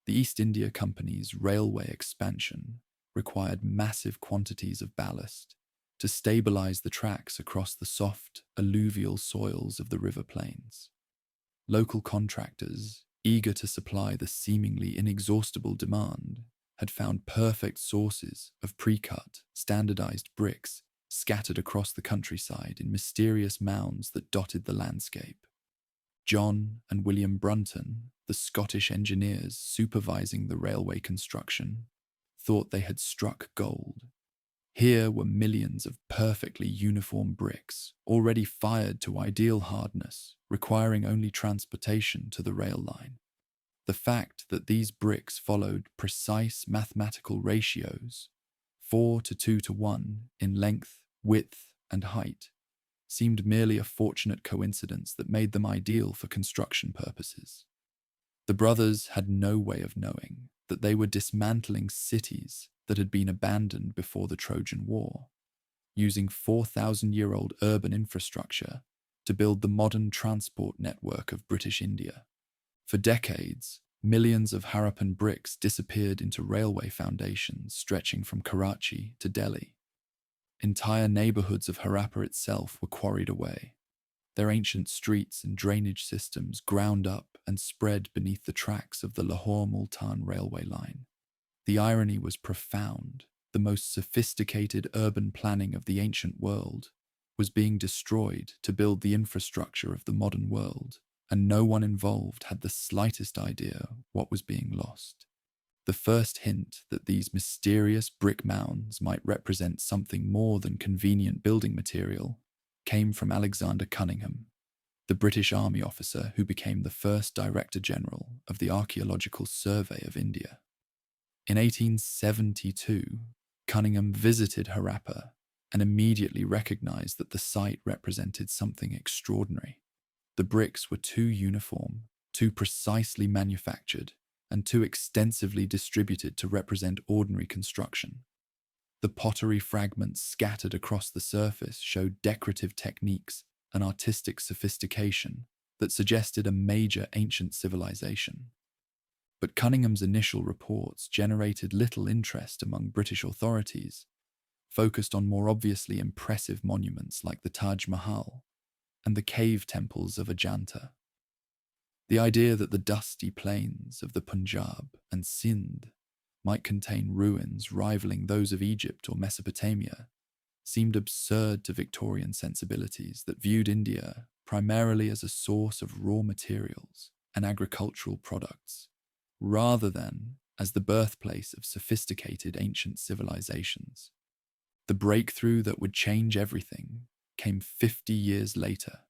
The East India Company's railway expansion required massive quantities of ballast to stabilize the tracks across the soft, alluvial soils of the river plains. Local contractors, eager to supply the seemingly inexhaustible demand, had found perfect sources of pre-cut, standardized bricks scattered across the countryside in mysterious mounds that dotted the landscape. John and William Brunton, the Scottish engineers supervising the railway construction, thought they had struck gold. Here were millions of perfectly uniform bricks, already fired to ideal hardness, requiring only transportation to the rail line. The fact that these bricks followed precise mathematical ratios, 4 to 2 to 1 in length, width, and height, seemed merely a fortunate coincidence that made them ideal for construction purposes. The brothers had no way of knowing that they were dismantling cities that had been abandoned before the Trojan War, using 4,000-year-old urban infrastructure to build the modern transport network of British India. For decades, millions of Harappan bricks disappeared into railway foundations stretching from Karachi to Delhi. Entire neighborhoods of Harappa itself were quarried away, their ancient streets and drainage systems ground up and spread beneath the tracks of the Lahore-Multan railway line. The irony was profound. The most sophisticated urban planning of the ancient world was being destroyed to build the infrastructure of the modern world, and no one involved had the slightest idea what was being lost. The first hint that these mysterious brick mounds might represent something more than convenient building material came from Alexander Cunningham, the British Army officer who became the first Director General of the Archaeological Survey of India. In 1872, Cunningham visited Harappa and immediately recognized that the site represented something extraordinary. The bricks were too uniform, too precisely manufactured, and too extensively distributed to represent ordinary construction. The pottery fragments scattered across the surface showed decorative techniques and artistic sophistication that suggested a major ancient civilization. But Cunningham's initial reports generated little interest among British authorities, focused on more obviously impressive monuments like the Taj Mahal and the cave temples of Ajanta. The idea that the dusty plains of the Punjab and Sindh might contain ruins rivaling those of Egypt or Mesopotamia seemed absurd to Victorian sensibilities that viewed India primarily as a source of raw materials and agricultural products, rather than as the birthplace of sophisticated ancient civilizations. The breakthrough that would change everything came 50 years later,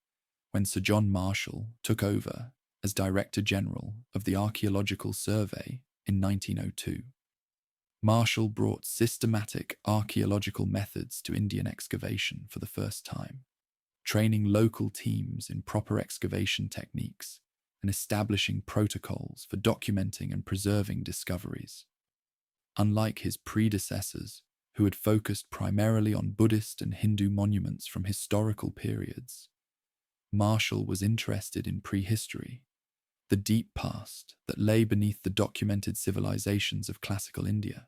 when Sir John Marshall took over as Director General of the Archaeological Survey in 1902. Marshall brought systematic archaeological methods to Indian excavation for the first time, training local teams in proper excavation techniques and establishing protocols for documenting and preserving discoveries. Unlike his predecessors, who had focused primarily on Buddhist and Hindu monuments from historical periods, Marshall was interested in prehistory, the deep past that lay beneath the documented civilizations of classical India.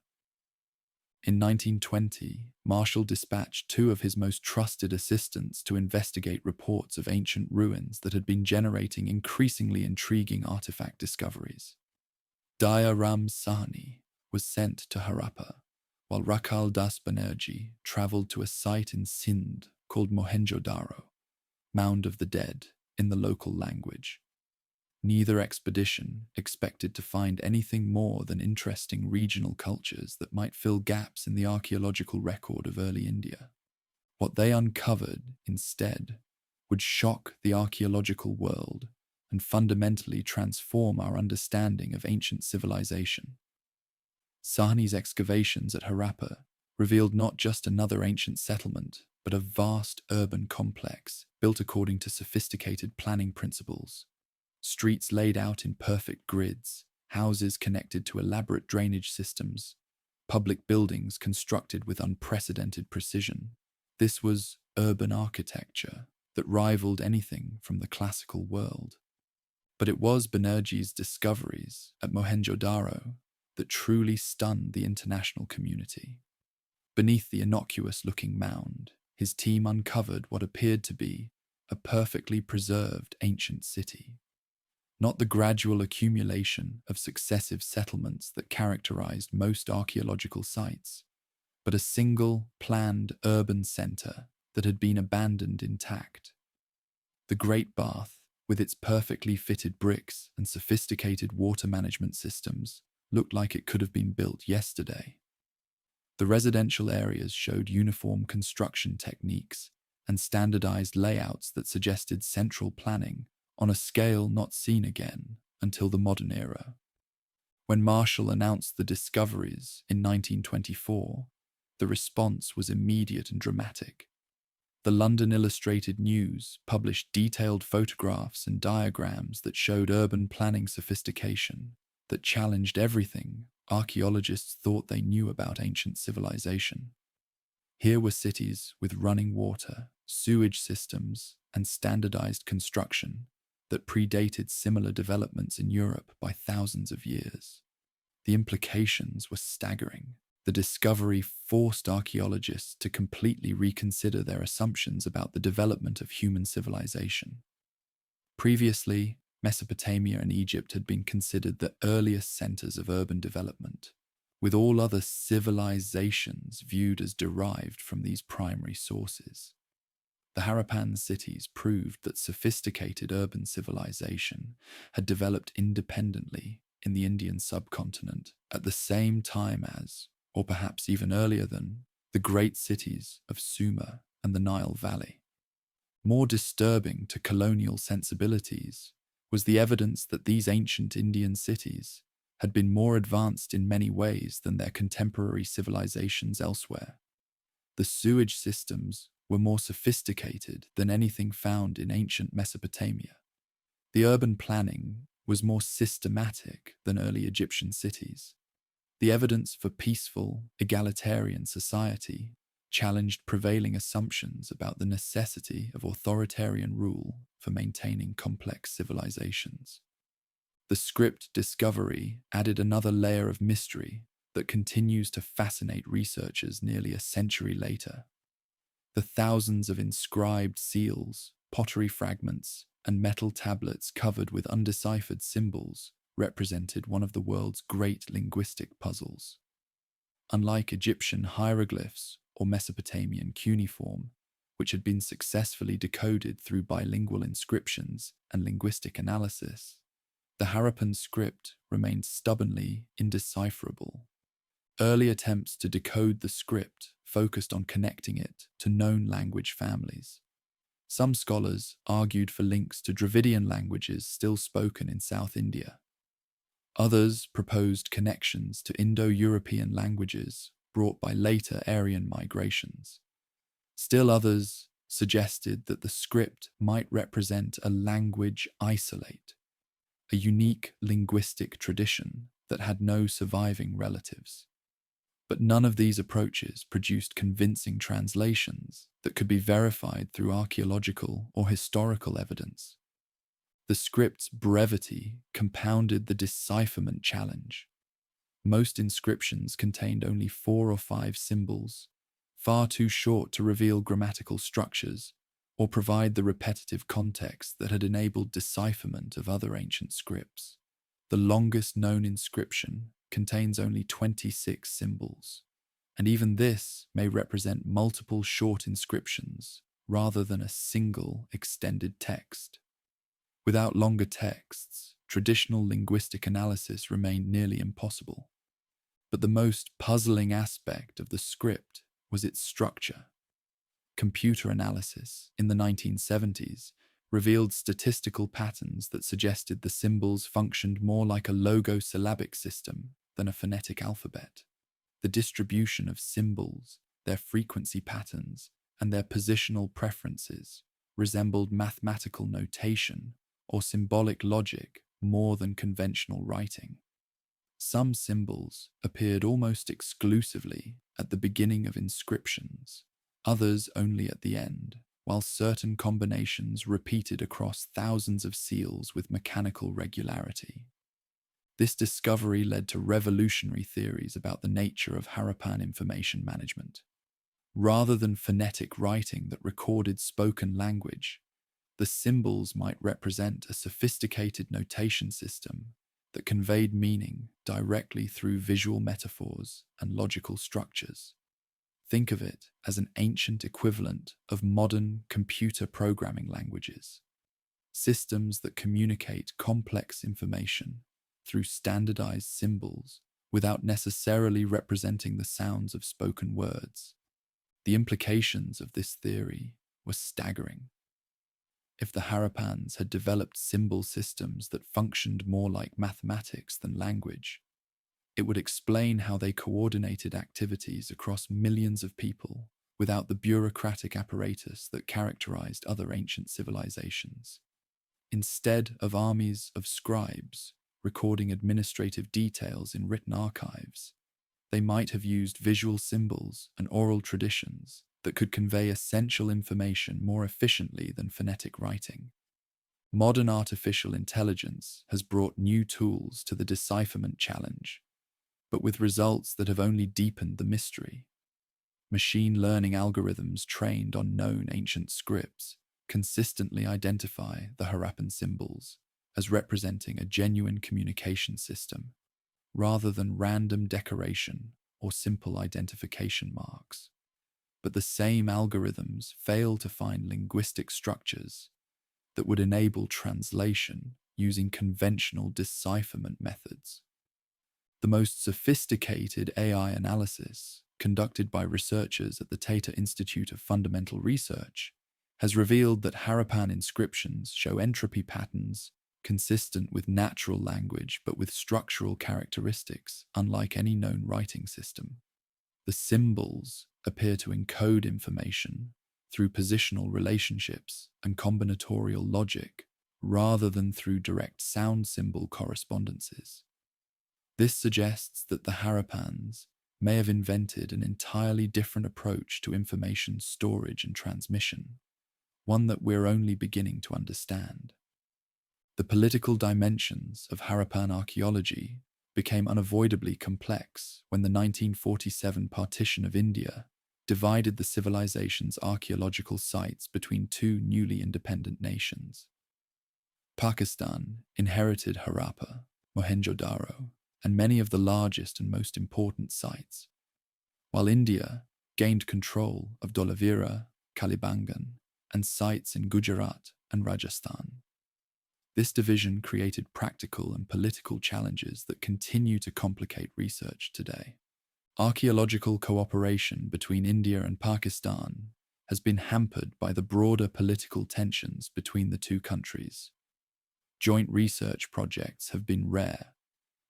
In 1920, Marshall dispatched 2 of his most trusted assistants to investigate reports of ancient ruins that had been generating increasingly intriguing artifact discoveries. Daya Ram Sahni was sent to Harappa, while Rakal Das Banerjee travelled to a site in Sindh called Mohenjo-daro, Mound of the Dead in the local language. Neither expedition expected to find anything more than interesting regional cultures that might fill gaps in the archaeological record of early India. What they uncovered, instead, would shock the archaeological world and fundamentally transform our understanding of ancient civilization. Sahni's excavations at Harappa revealed not just another ancient settlement, but a vast urban complex built according to sophisticated planning principles. Streets laid out in perfect grids, houses connected to elaborate drainage systems, public buildings constructed with unprecedented precision. This was urban architecture that rivaled anything from the classical world. But it was Banerjee's discoveries at Mohenjo-Daro that truly stunned the international community. Beneath the innocuous-looking mound, his team uncovered what appeared to be a perfectly preserved ancient city. Not the gradual accumulation of successive settlements that characterized most archaeological sites, but a single, planned urban center that had been abandoned intact. The Great Bath, with its perfectly fitted bricks and sophisticated water management systems, looked like it could have been built yesterday. The residential areas showed uniform construction techniques and standardized layouts that suggested central planning on a scale not seen again until the modern era. When Marshall announced the discoveries in 1924, the response was immediate and dramatic. The London Illustrated News published detailed photographs and diagrams that showed urban planning sophistication that challenged everything archaeologists thought they knew about ancient civilization. Here were cities with running water, sewage systems, and standardized construction that predated similar developments in Europe by thousands of years. The implications were staggering. The discovery forced archaeologists to completely reconsider their assumptions about the development of human civilization. Previously, Mesopotamia and Egypt had been considered the earliest centers of urban development, with all other civilizations viewed as derived from these primary sources. The Harappan cities proved that sophisticated urban civilization had developed independently in the Indian subcontinent at the same time as, or perhaps even earlier than, the great cities of Sumer and the Nile Valley. More disturbing to colonial sensibilities was the evidence that these ancient Indian cities had been more advanced in many ways than their contemporary civilizations elsewhere. The sewage systems were more sophisticated than anything found in ancient Mesopotamia. The urban planning was more systematic than early Egyptian cities. The evidence for peaceful, egalitarian society challenged prevailing assumptions about the necessity of authoritarian rule for maintaining complex civilizations. The script discovery added another layer of mystery that continues to fascinate researchers nearly a century later. The thousands of inscribed seals, pottery fragments, and metal tablets covered with undeciphered symbols represented one of the world's great linguistic puzzles. Unlike Egyptian hieroglyphs or Mesopotamian cuneiform, which had been successfully decoded through bilingual inscriptions and linguistic analysis, the Harappan script remained stubbornly indecipherable. Early attempts to decode the script focused on connecting it to known language families. Some scholars argued for links to Dravidian languages still spoken in South India. Others proposed connections to Indo-European languages brought by later Aryan migrations. Still others suggested that the script might represent a language isolate, a unique linguistic tradition that had no surviving relatives. But none of these approaches produced convincing translations that could be verified through archaeological or historical evidence. The script's brevity compounded the decipherment challenge. Most inscriptions contained only 4 or 5 symbols, far too short to reveal grammatical structures or provide the repetitive context that had enabled decipherment of other ancient scripts. The longest known inscription contains only 26 symbols, and even this may represent multiple short inscriptions rather than a single extended text. Without longer texts, traditional linguistic analysis remained nearly impossible. But the most puzzling aspect of the script was its structure. Computer analysis in the 1970s revealed statistical patterns that suggested the symbols functioned more like a logosyllabic system than a phonetic alphabet. The distribution of symbols, their frequency patterns, and their positional preferences resembled mathematical notation or symbolic logic more than conventional writing. Some symbols appeared almost exclusively at the beginning of inscriptions, others only at the end, while certain combinations repeated across thousands of seals with mechanical regularity. This discovery led to revolutionary theories about the nature of Harappan information management. Rather than phonetic writing that recorded spoken language, the symbols might represent a sophisticated notation system that conveyed meaning directly through visual metaphors and logical structures. Think of it as an ancient equivalent of modern computer programming languages, systems that communicate complex information through standardized symbols without necessarily representing the sounds of spoken words. The implications of this theory were staggering. If the Harappans had developed symbol systems that functioned more like mathematics than language, it would explain how they coordinated activities across millions of people without the bureaucratic apparatus that characterized other ancient civilizations. Instead of armies of scribes recording administrative details in written archives, they might have used visual symbols and oral traditions that could convey essential information more efficiently than phonetic writing. Modern artificial intelligence has brought new tools to the decipherment challenge, but with results that have only deepened the mystery. Machine learning algorithms trained on known ancient scripts consistently identify the Harappan symbols as representing a genuine communication system, rather than random decoration or simple identification marks. But the same algorithms fail to find linguistic structures that would enable translation using conventional decipherment methods. The most sophisticated AI analysis, conducted by researchers at the Tata Institute of Fundamental Research, has revealed that Harappan inscriptions show entropy patterns consistent with natural language but with structural characteristics unlike any known writing system. The symbols appear to encode information through positional relationships and combinatorial logic rather than through direct sound symbol correspondences. This suggests that the Harappans may have invented an entirely different approach to information storage and transmission, one that we're only beginning to understand. The political dimensions of Harappan archaeology became unavoidably complex when the 1947 partition of India divided the civilization's archaeological sites between two newly independent nations. Pakistan inherited Harappa, Mohenjo-daro, and many of the largest and most important sites, while India gained control of Dholavira, Kalibangan, and sites in Gujarat and Rajasthan. This division created practical and political challenges that continue to complicate research today. Archaeological cooperation between India and Pakistan has been hampered by the broader political tensions between the two countries. Joint research projects have been rare,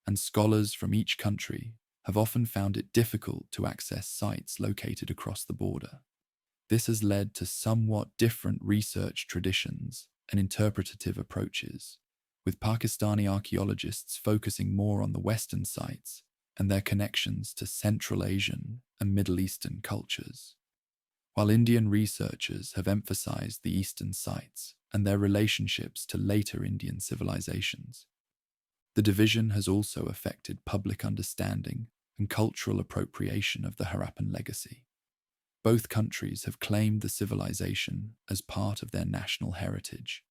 and scholars from each country have often found it difficult to access sites located across the border. This has led to somewhat different research traditions and interpretative approaches, with Pakistani archaeologists focusing more on the Western sites and their connections to Central Asian and Middle Eastern cultures, while Indian researchers have emphasized the Eastern sites and their relationships to later Indian civilizations. The division has also affected public understanding and cultural appropriation of the Harappan legacy. Both countries have claimed the civilization as part of their national heritage,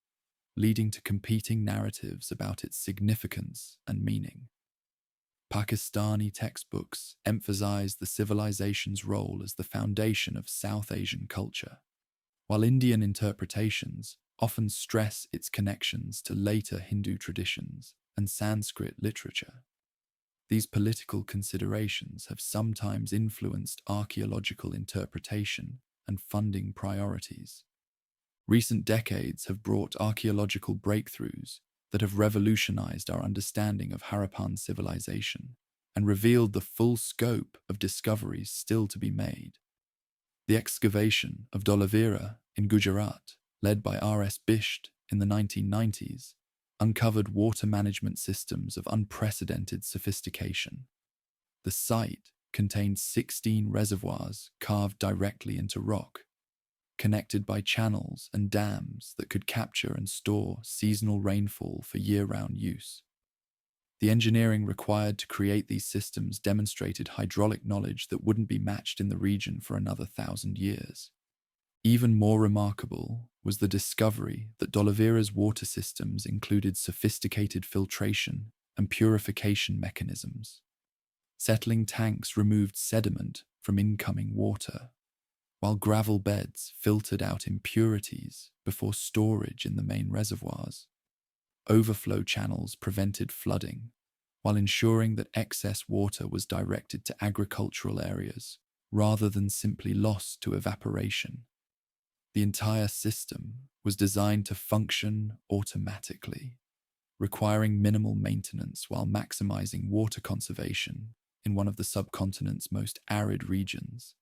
leading to competing narratives about its significance and meaning. Pakistani textbooks emphasize the civilization's role as the foundation of South Asian culture, while Indian interpretations often stress its connections to later Hindu traditions. and Sanskrit literature. These political considerations have sometimes influenced archaeological interpretation and funding priorities. Recent decades have brought archaeological breakthroughs that have revolutionized our understanding of Harappan civilization and revealed the full scope of discoveries still to be made. The excavation of Dholavira in Gujarat, led by R.S. Bisht in the 1990s, uncovered water management systems of unprecedented sophistication. The site contained 16 reservoirs carved directly into rock, connected by channels and dams that could capture and store seasonal rainfall for year-round use. The engineering required to create these systems demonstrated hydraulic knowledge that wouldn't be matched in the region for another 1,000 years. Even more remarkable was the discovery that Dholavira's water systems included sophisticated filtration and purification mechanisms. Settling tanks removed sediment from incoming water, while gravel beds filtered out impurities before storage in the main reservoirs. Overflow channels prevented flooding, while ensuring that excess water was directed to agricultural areas rather than simply lost to evaporation. The entire system was designed to function automatically, requiring minimal maintenance while maximizing water conservation in one of the subcontinent's most arid regions.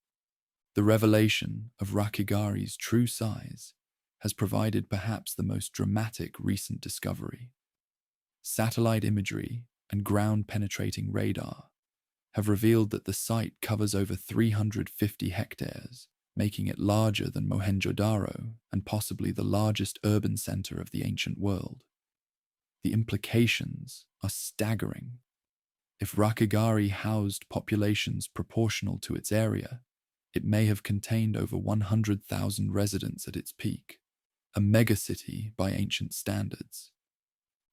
The revelation of Rakhigarhi's true size has provided perhaps the most dramatic recent discovery. Satellite imagery and ground-penetrating radar have revealed that the site covers over 350 hectares, making it larger than Mohenjo-Daro and possibly the largest urban center of the ancient world. The implications are staggering. If Rakhigarhi housed populations proportional to its area, it may have contained over 100,000 residents at its peak, a megacity by ancient standards.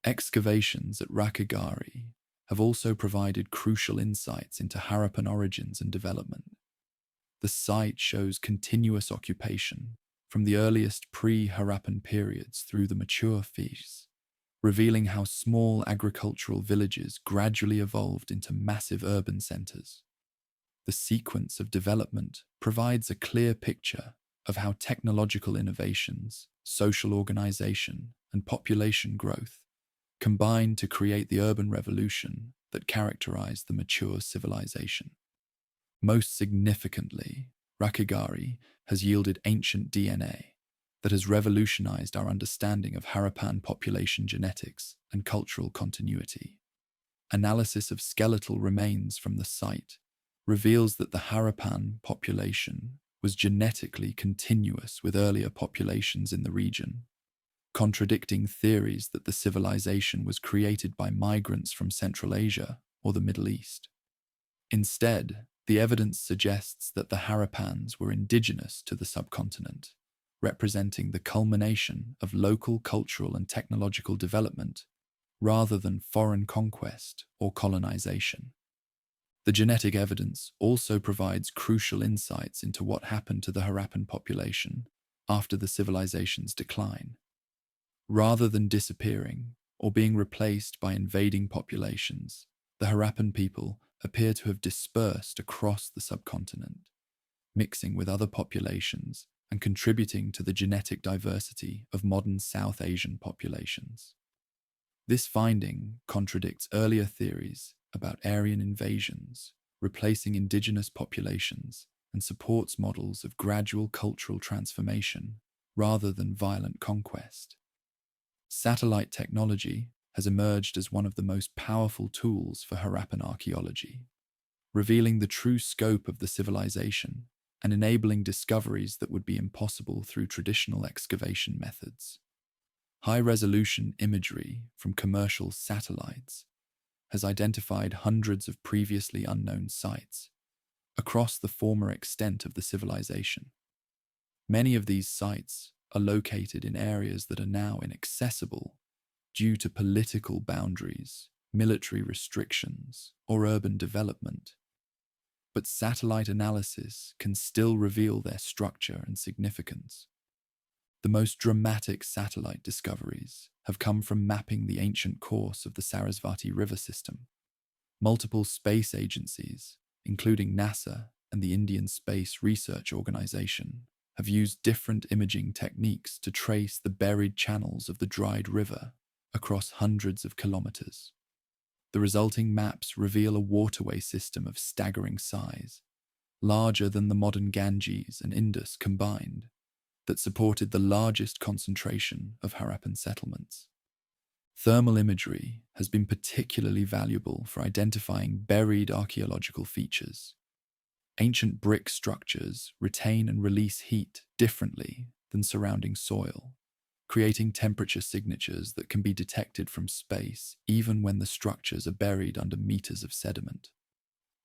Excavations at Rakhigarhi have also provided crucial insights into Harappan origins and development. The site shows continuous occupation from the earliest pre-Harappan periods through the mature phase, revealing how small agricultural villages gradually evolved into massive urban centers. The sequence of development provides a clear picture of how technological innovations, social organization, and population growth combined to create the urban revolution that characterized the mature civilization. Most significantly, Rakhigarhi has yielded ancient DNA that has revolutionized our understanding of Harappan population genetics and cultural continuity. Analysis of skeletal remains from the site reveals that the Harappan population was genetically continuous with earlier populations in the region, contradicting theories that the civilization was created by migrants from Central Asia or the Middle East. Instead, the evidence suggests that the Harappans were indigenous to the subcontinent, representing the culmination of local cultural and technological development rather than foreign conquest or colonization. The genetic evidence also provides crucial insights into what happened to the Harappan population after the civilization's decline. Rather than disappearing or being replaced by invading populations, the Harappan people appear to have dispersed across the subcontinent, mixing with other populations and contributing to the genetic diversity of modern South Asian populations. This finding contradicts earlier theories about Aryan invasions, replacing indigenous populations, and supports models of gradual cultural transformation rather than violent conquest. Satellite technology has emerged as one of the most powerful tools for Harappan archaeology, revealing the true scope of the civilization and enabling discoveries that would be impossible through traditional excavation methods. High-resolution imagery from commercial satellites has identified hundreds of previously unknown sites across the former extent of the civilization. Many of these sites are located in areas that are now inaccessible due to political boundaries, military restrictions, or urban development. But satellite analysis can still reveal their structure and significance. The most dramatic satellite discoveries have come from mapping the ancient course of the Sarasvati River system. Multiple space agencies, including NASA and the Indian Space Research Organization, have used different imaging techniques to trace the buried channels of the dried river across hundreds of kilometers. The resulting maps reveal a waterway system of staggering size, larger than the modern Ganges and Indus combined, that supported the largest concentration of Harappan settlements. Thermal imagery has been particularly valuable for identifying buried archaeological features. Ancient brick structures retain and release heat differently than surrounding soil, creating temperature signatures that can be detected from space even when the structures are buried under meters of sediment.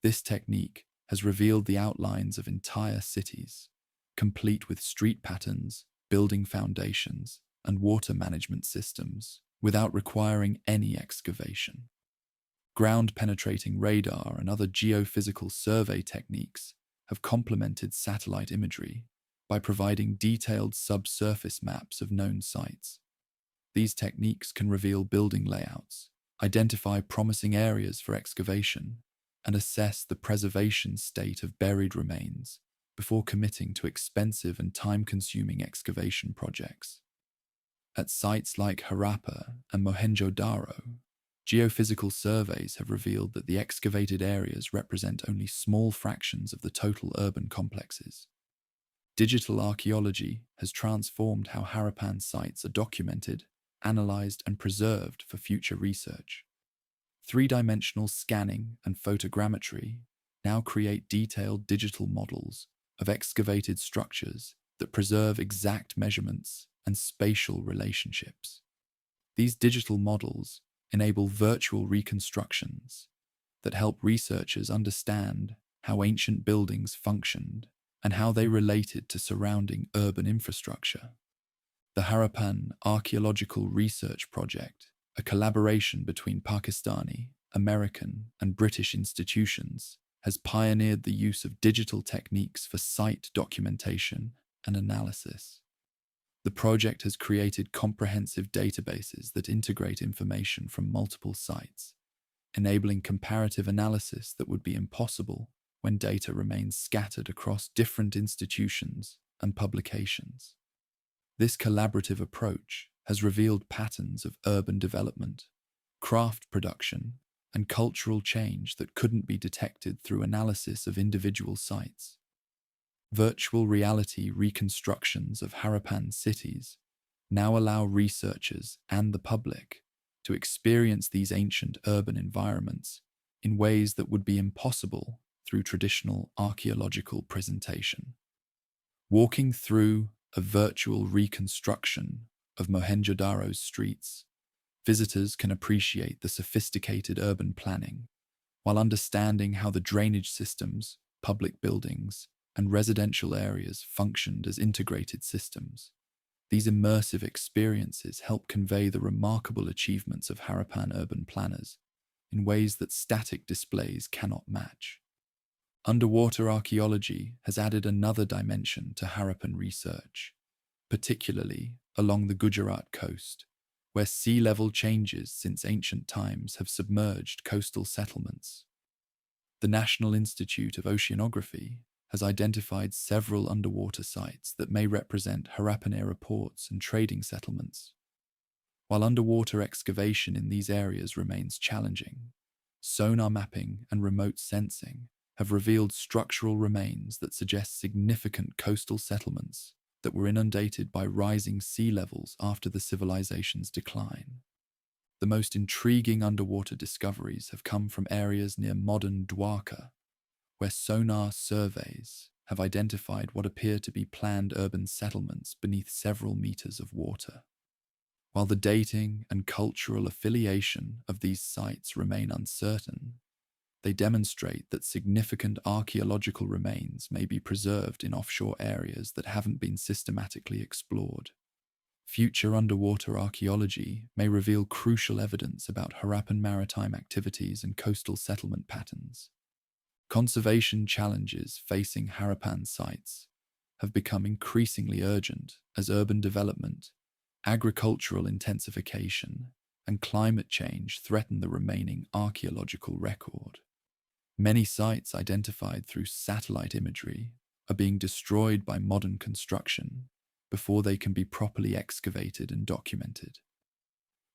This technique has revealed the outlines of entire cities, complete with street patterns, building foundations, and water management systems, without requiring any excavation. Ground-penetrating radar and other geophysical survey techniques have complemented satellite imagery by providing detailed subsurface maps of known sites. These techniques can reveal building layouts, identify promising areas for excavation, and assess the preservation state of buried remains before committing to expensive and time-consuming excavation projects. At sites like Harappa and Mohenjo-Daro, geophysical surveys have revealed that the excavated areas represent only small fractions of the total urban complexes. Digital archaeology has transformed how Harappan sites are documented, analyzed, and preserved for future research. Three-dimensional scanning and photogrammetry now create detailed digital models of excavated structures that preserve exact measurements and spatial relationships. These digital models enable virtual reconstructions that help researchers understand how ancient buildings functioned and how they related to surrounding urban infrastructure. The Harappan Archaeological Research Project, a collaboration between Pakistani, American, and British institutions, has pioneered the use of digital techniques for site documentation and analysis. The project has created comprehensive databases that integrate information from multiple sites, enabling comparative analysis that would be impossible when data remains scattered across different institutions and publications. This collaborative approach has revealed patterns of urban development, craft production, and cultural change that couldn't be detected through analysis of individual sites. Virtual reality reconstructions of Harappan cities now allow researchers and the public to experience these ancient urban environments in ways that would be impossible through traditional archaeological presentation. Walking through a virtual reconstruction of Mohenjo-Daro's streets, visitors can appreciate the sophisticated urban planning while understanding how the drainage systems, public buildings, and residential areas functioned as integrated systems. These immersive experiences help convey the remarkable achievements of Harappan urban planners in ways that static displays cannot match. Underwater archaeology has added another dimension to Harappan research, particularly along the Gujarat coast, where sea level changes since ancient times have submerged coastal settlements. The National Institute of Oceanography has identified several underwater sites that may represent Harappan era ports and trading settlements. While underwater excavation in these areas remains challenging, sonar mapping and remote sensing have revealed structural remains that suggest significant coastal settlements that were inundated by rising sea levels after the civilization's decline. The most intriguing underwater discoveries have come from areas near modern Dwarka, where sonar surveys have identified what appear to be planned urban settlements beneath several meters of water. While the dating and cultural affiliation of these sites remain uncertain, they demonstrate that significant archaeological remains may be preserved in offshore areas that haven't been systematically explored. Future underwater archaeology may reveal crucial evidence about Harappan maritime activities and coastal settlement patterns. Conservation challenges facing Harappan sites have become increasingly urgent as urban development, agricultural intensification, and climate change threaten the remaining archaeological record. Many sites identified through satellite imagery are being destroyed by modern construction before they can be properly excavated and documented.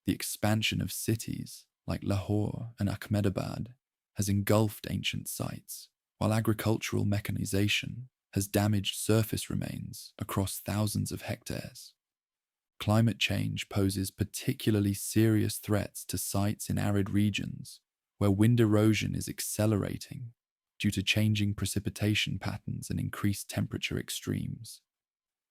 The expansion of cities like Lahore and Ahmedabad has engulfed ancient sites, while agricultural mechanization has damaged surface remains across thousands of hectares. Climate change poses particularly serious threats to sites in arid regions where wind erosion is accelerating due to changing precipitation patterns and increased temperature extremes.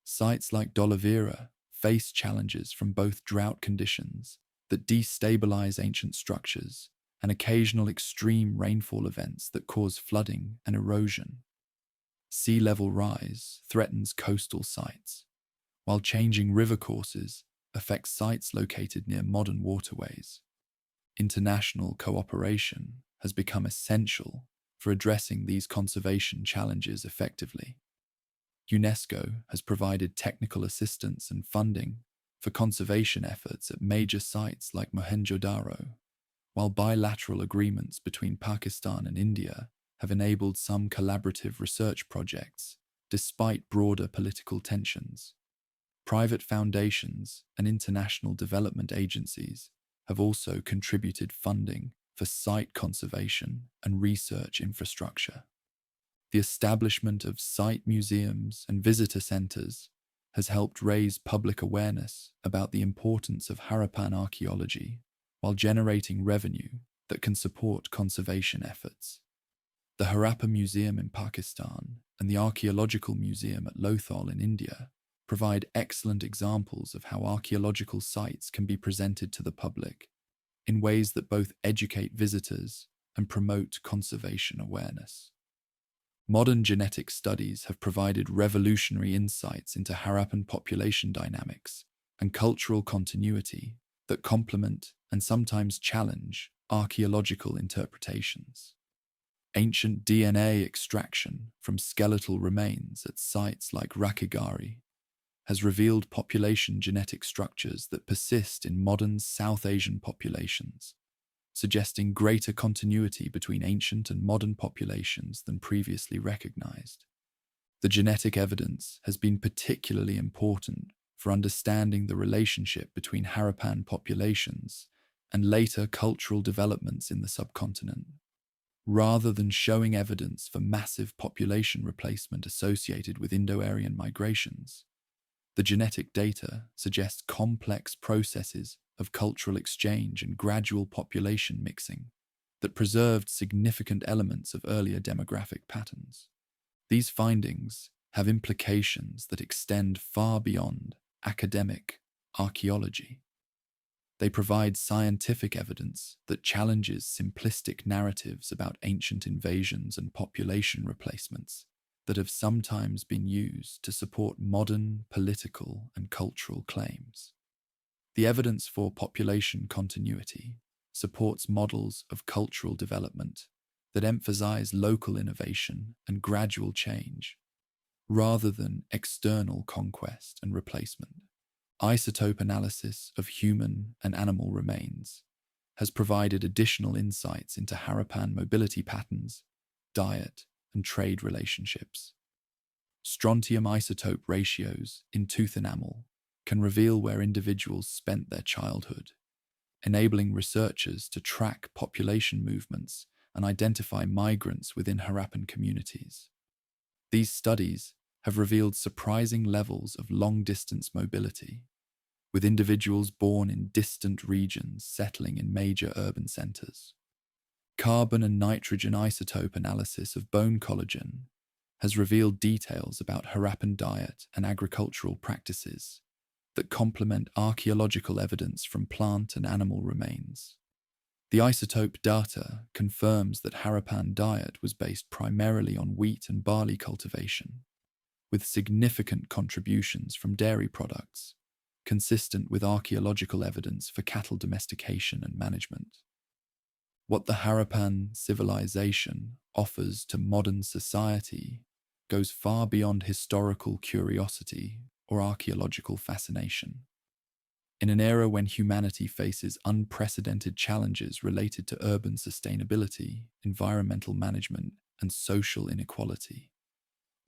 Sites like Dolavira face challenges from both drought conditions that destabilize ancient structures and occasional extreme rainfall events that cause flooding and erosion. Sea level rise threatens coastal sites, while changing river courses affect sites located near modern waterways. International cooperation has become essential for addressing these conservation challenges effectively. UNESCO has provided technical assistance and funding for conservation efforts at major sites like Mohenjo-Daro, while bilateral agreements between Pakistan and India have enabled some collaborative research projects despite broader political tensions. Private foundations and international development agencies have also contributed funding for site conservation and research infrastructure. The establishment of site museums and visitor centers has helped raise public awareness about the importance of Harappan archaeology while generating revenue that can support conservation efforts. The Harappa Museum in Pakistan and the Archaeological Museum at Lothal in India provide excellent examples of how archaeological sites can be presented to the public in ways that both educate visitors and promote conservation awareness. Modern genetic studies have provided revolutionary insights into Harappan population dynamics and cultural continuity that complement and sometimes challenge archaeological interpretations. Ancient DNA extraction from skeletal remains at sites like Rakhigarhi has revealed population genetic structures that persist in modern South Asian populations, suggesting greater continuity between ancient and modern populations than previously recognized. The genetic evidence has been particularly important for understanding the relationship between Harappan populations and later cultural developments in the subcontinent. Rather than showing evidence for massive population replacement associated with Indo-Aryan migrations, the genetic data suggests complex processes of cultural exchange and gradual population mixing that preserved significant elements of earlier demographic patterns. These findings have implications that extend far beyond academic archaeology. They provide scientific evidence that challenges simplistic narratives about ancient invasions and population replacements that have sometimes been used to support modern political and cultural claims. The evidence for population continuity supports models of cultural development that emphasize local innovation and gradual change, rather than external conquest and replacement. Isotope analysis of human and animal remains has provided additional insights into Harappan mobility patterns, diet, and trade relationships. Strontium isotope ratios in tooth enamel can reveal where individuals spent their childhood, enabling researchers to track population movements and identify migrants within Harappan communities. These studies have revealed surprising levels of long-distance mobility, with individuals born in distant regions settling in major urban centers. Carbon and nitrogen isotope analysis of bone collagen has revealed details about Harappan diet and agricultural practices that complement archaeological evidence from plant and animal remains. The isotope data confirms that Harappan diet was based primarily on wheat and barley cultivation, with significant contributions from dairy products, consistent with archaeological evidence for cattle domestication and management. What the Harappan civilization offers to modern society goes far beyond historical curiosity or archaeological fascination. In an era when humanity faces unprecedented challenges related to urban sustainability, environmental management, and social inequality,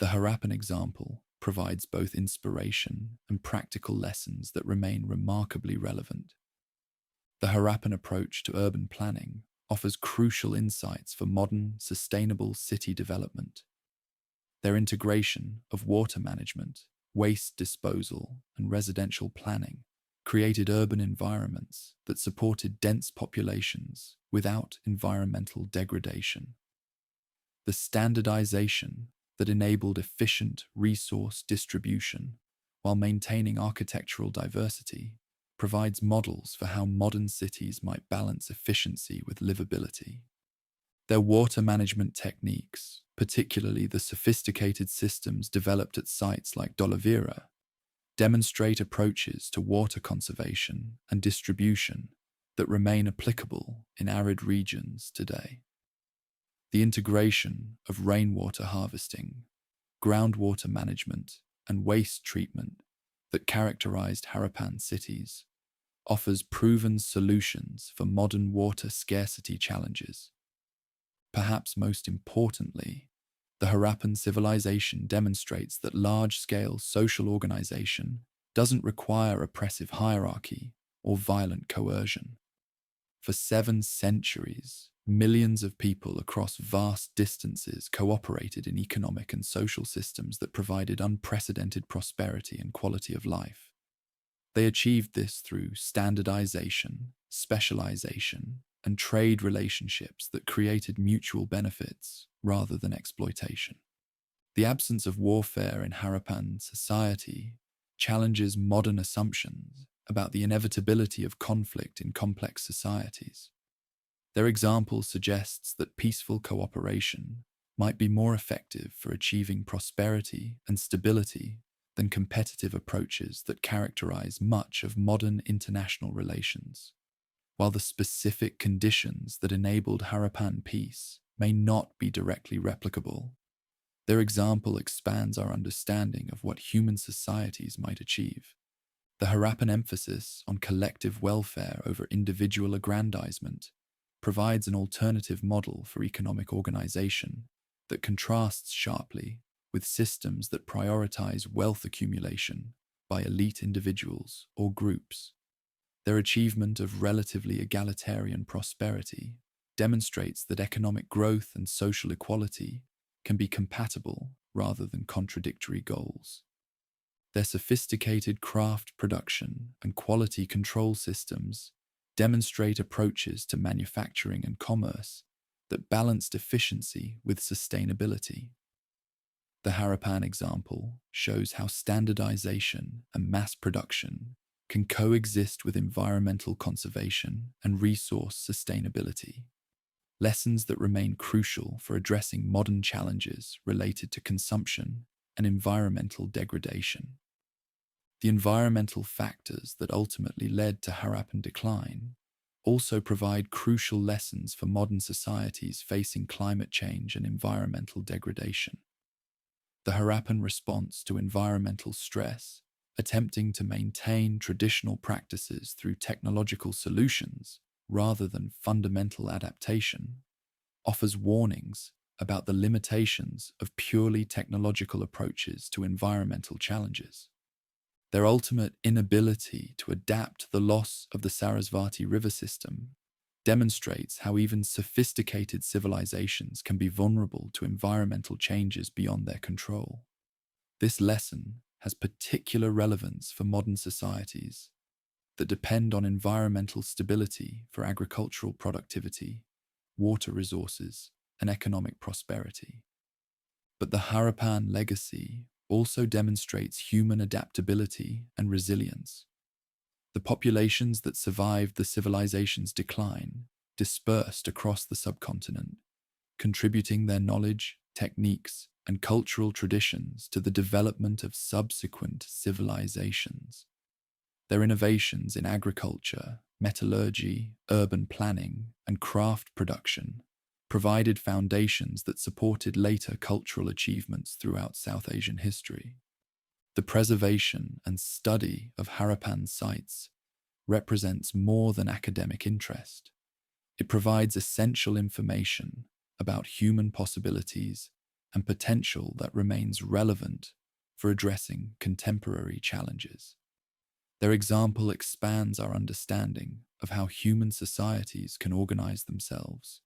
the Harappan example provides both inspiration and practical lessons that remain remarkably relevant. The Harappan approach to urban planning offers crucial insights for modern, sustainable city development. Their integration of water management, waste disposal, and residential planning created urban environments that supported dense populations without environmental degradation. The standardization that enabled efficient resource distribution while maintaining architectural diversity provides models for how modern cities might balance efficiency with livability. Their water management techniques, particularly the sophisticated systems developed at sites like Dolavira, demonstrate approaches to water conservation and distribution that remain applicable in arid regions today. The integration of rainwater harvesting, groundwater management, and waste treatment that characterized Harappan cities offers proven solutions for modern water scarcity challenges. Perhaps most importantly, the Harappan civilization demonstrates that large-scale social organization doesn't require oppressive hierarchy or violent coercion. For 7 centuries, millions of people across vast distances cooperated in economic and social systems that provided unprecedented prosperity and quality of life. They achieved this through standardization, specialization, and trade relationships that created mutual benefits rather than exploitation. The absence of warfare in Harappan society challenges modern assumptions about the inevitability of conflict in complex societies. Their example suggests that peaceful cooperation might be more effective for achieving prosperity and stability than competitive approaches that characterize much of modern international relations. While the specific conditions that enabled Harappan peace may not be directly replicable, their example expands our understanding of what human societies might achieve. The Harappan emphasis on collective welfare over individual aggrandizement provides an alternative model for economic organization that contrasts sharply with systems that prioritize wealth accumulation by elite individuals or groups. Their achievement of relatively egalitarian prosperity demonstrates that economic growth and social equality can be compatible rather than contradictory goals. Their sophisticated craft production and quality control systems demonstrate approaches to manufacturing and commerce that balanced efficiency with sustainability. The Harappan example shows how standardization and mass production can coexist with environmental conservation and resource sustainability, lessons that remain crucial for addressing modern challenges related to consumption and environmental degradation. The environmental factors that ultimately led to Harappan decline also provide crucial lessons for modern societies facing climate change and environmental degradation. The Harappan response to environmental stress, attempting to maintain traditional practices through technological solutions rather than fundamental adaptation, offers warnings about the limitations of purely technological approaches to environmental challenges. Their ultimate inability to adapt to the loss of the Sarasvati river system demonstrates how even sophisticated civilizations can be vulnerable to environmental changes beyond their control. This lesson has particular relevance for modern societies that depend on environmental stability for agricultural productivity, water resources, and economic prosperity. But the Harappan legacy also demonstrates human adaptability and resilience. The populations that survived the civilization's decline dispersed across the subcontinent, contributing their knowledge, techniques, and cultural traditions to the development of subsequent civilizations. Their innovations in agriculture, metallurgy, urban planning, and craft production provided foundations that supported later cultural achievements throughout South Asian history. The preservation and study of Harappan sites represents more than academic interest. It provides essential information about human possibilities and potential that remains relevant for addressing contemporary challenges. Their example expands our understanding of how human societies can organize themselves,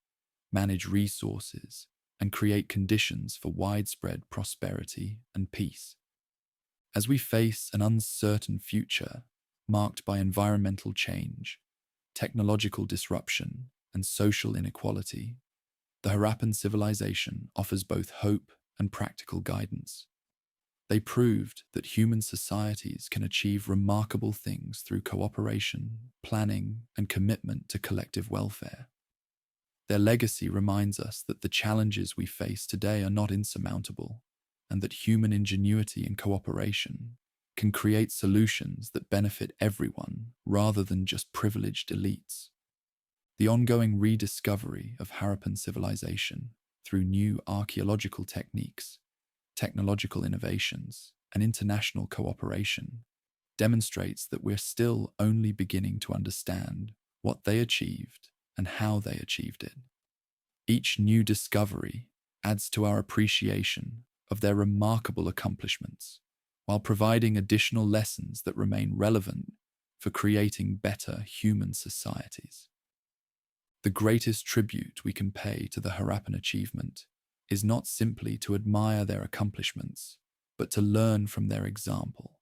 manage resources, and create conditions for widespread prosperity and peace. As we face an uncertain future marked by environmental change, technological disruption, and social inequality, the Harappan civilization offers both hope and practical guidance. They proved that human societies can achieve remarkable things through cooperation, planning, and commitment to collective welfare. Their legacy reminds us that the challenges we face today are not insurmountable, and that human ingenuity and cooperation can create solutions that benefit everyone rather than just privileged elites. The ongoing rediscovery of Harappan civilization through new archaeological techniques, technological innovations, and international cooperation demonstrates that we're still only beginning to understand what they achieved and how they achieved it. Each new discovery adds to our appreciation of their remarkable accomplishments, while providing additional lessons that remain relevant for creating better human societies. The greatest tribute we can pay to the Harappan achievement is not simply to admire their accomplishments, but to learn from their example.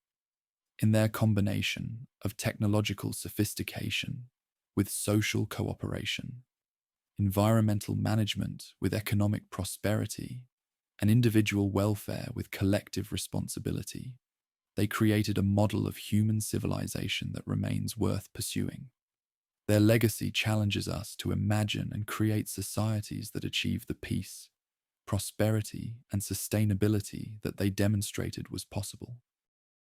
In their combination of technological sophistication with social cooperation, environmental management with economic prosperity, and individual welfare with collective responsibility, they created a model of human civilization that remains worth pursuing. Their legacy challenges us to imagine and create societies that achieve the peace, prosperity, and sustainability that they demonstrated was possible.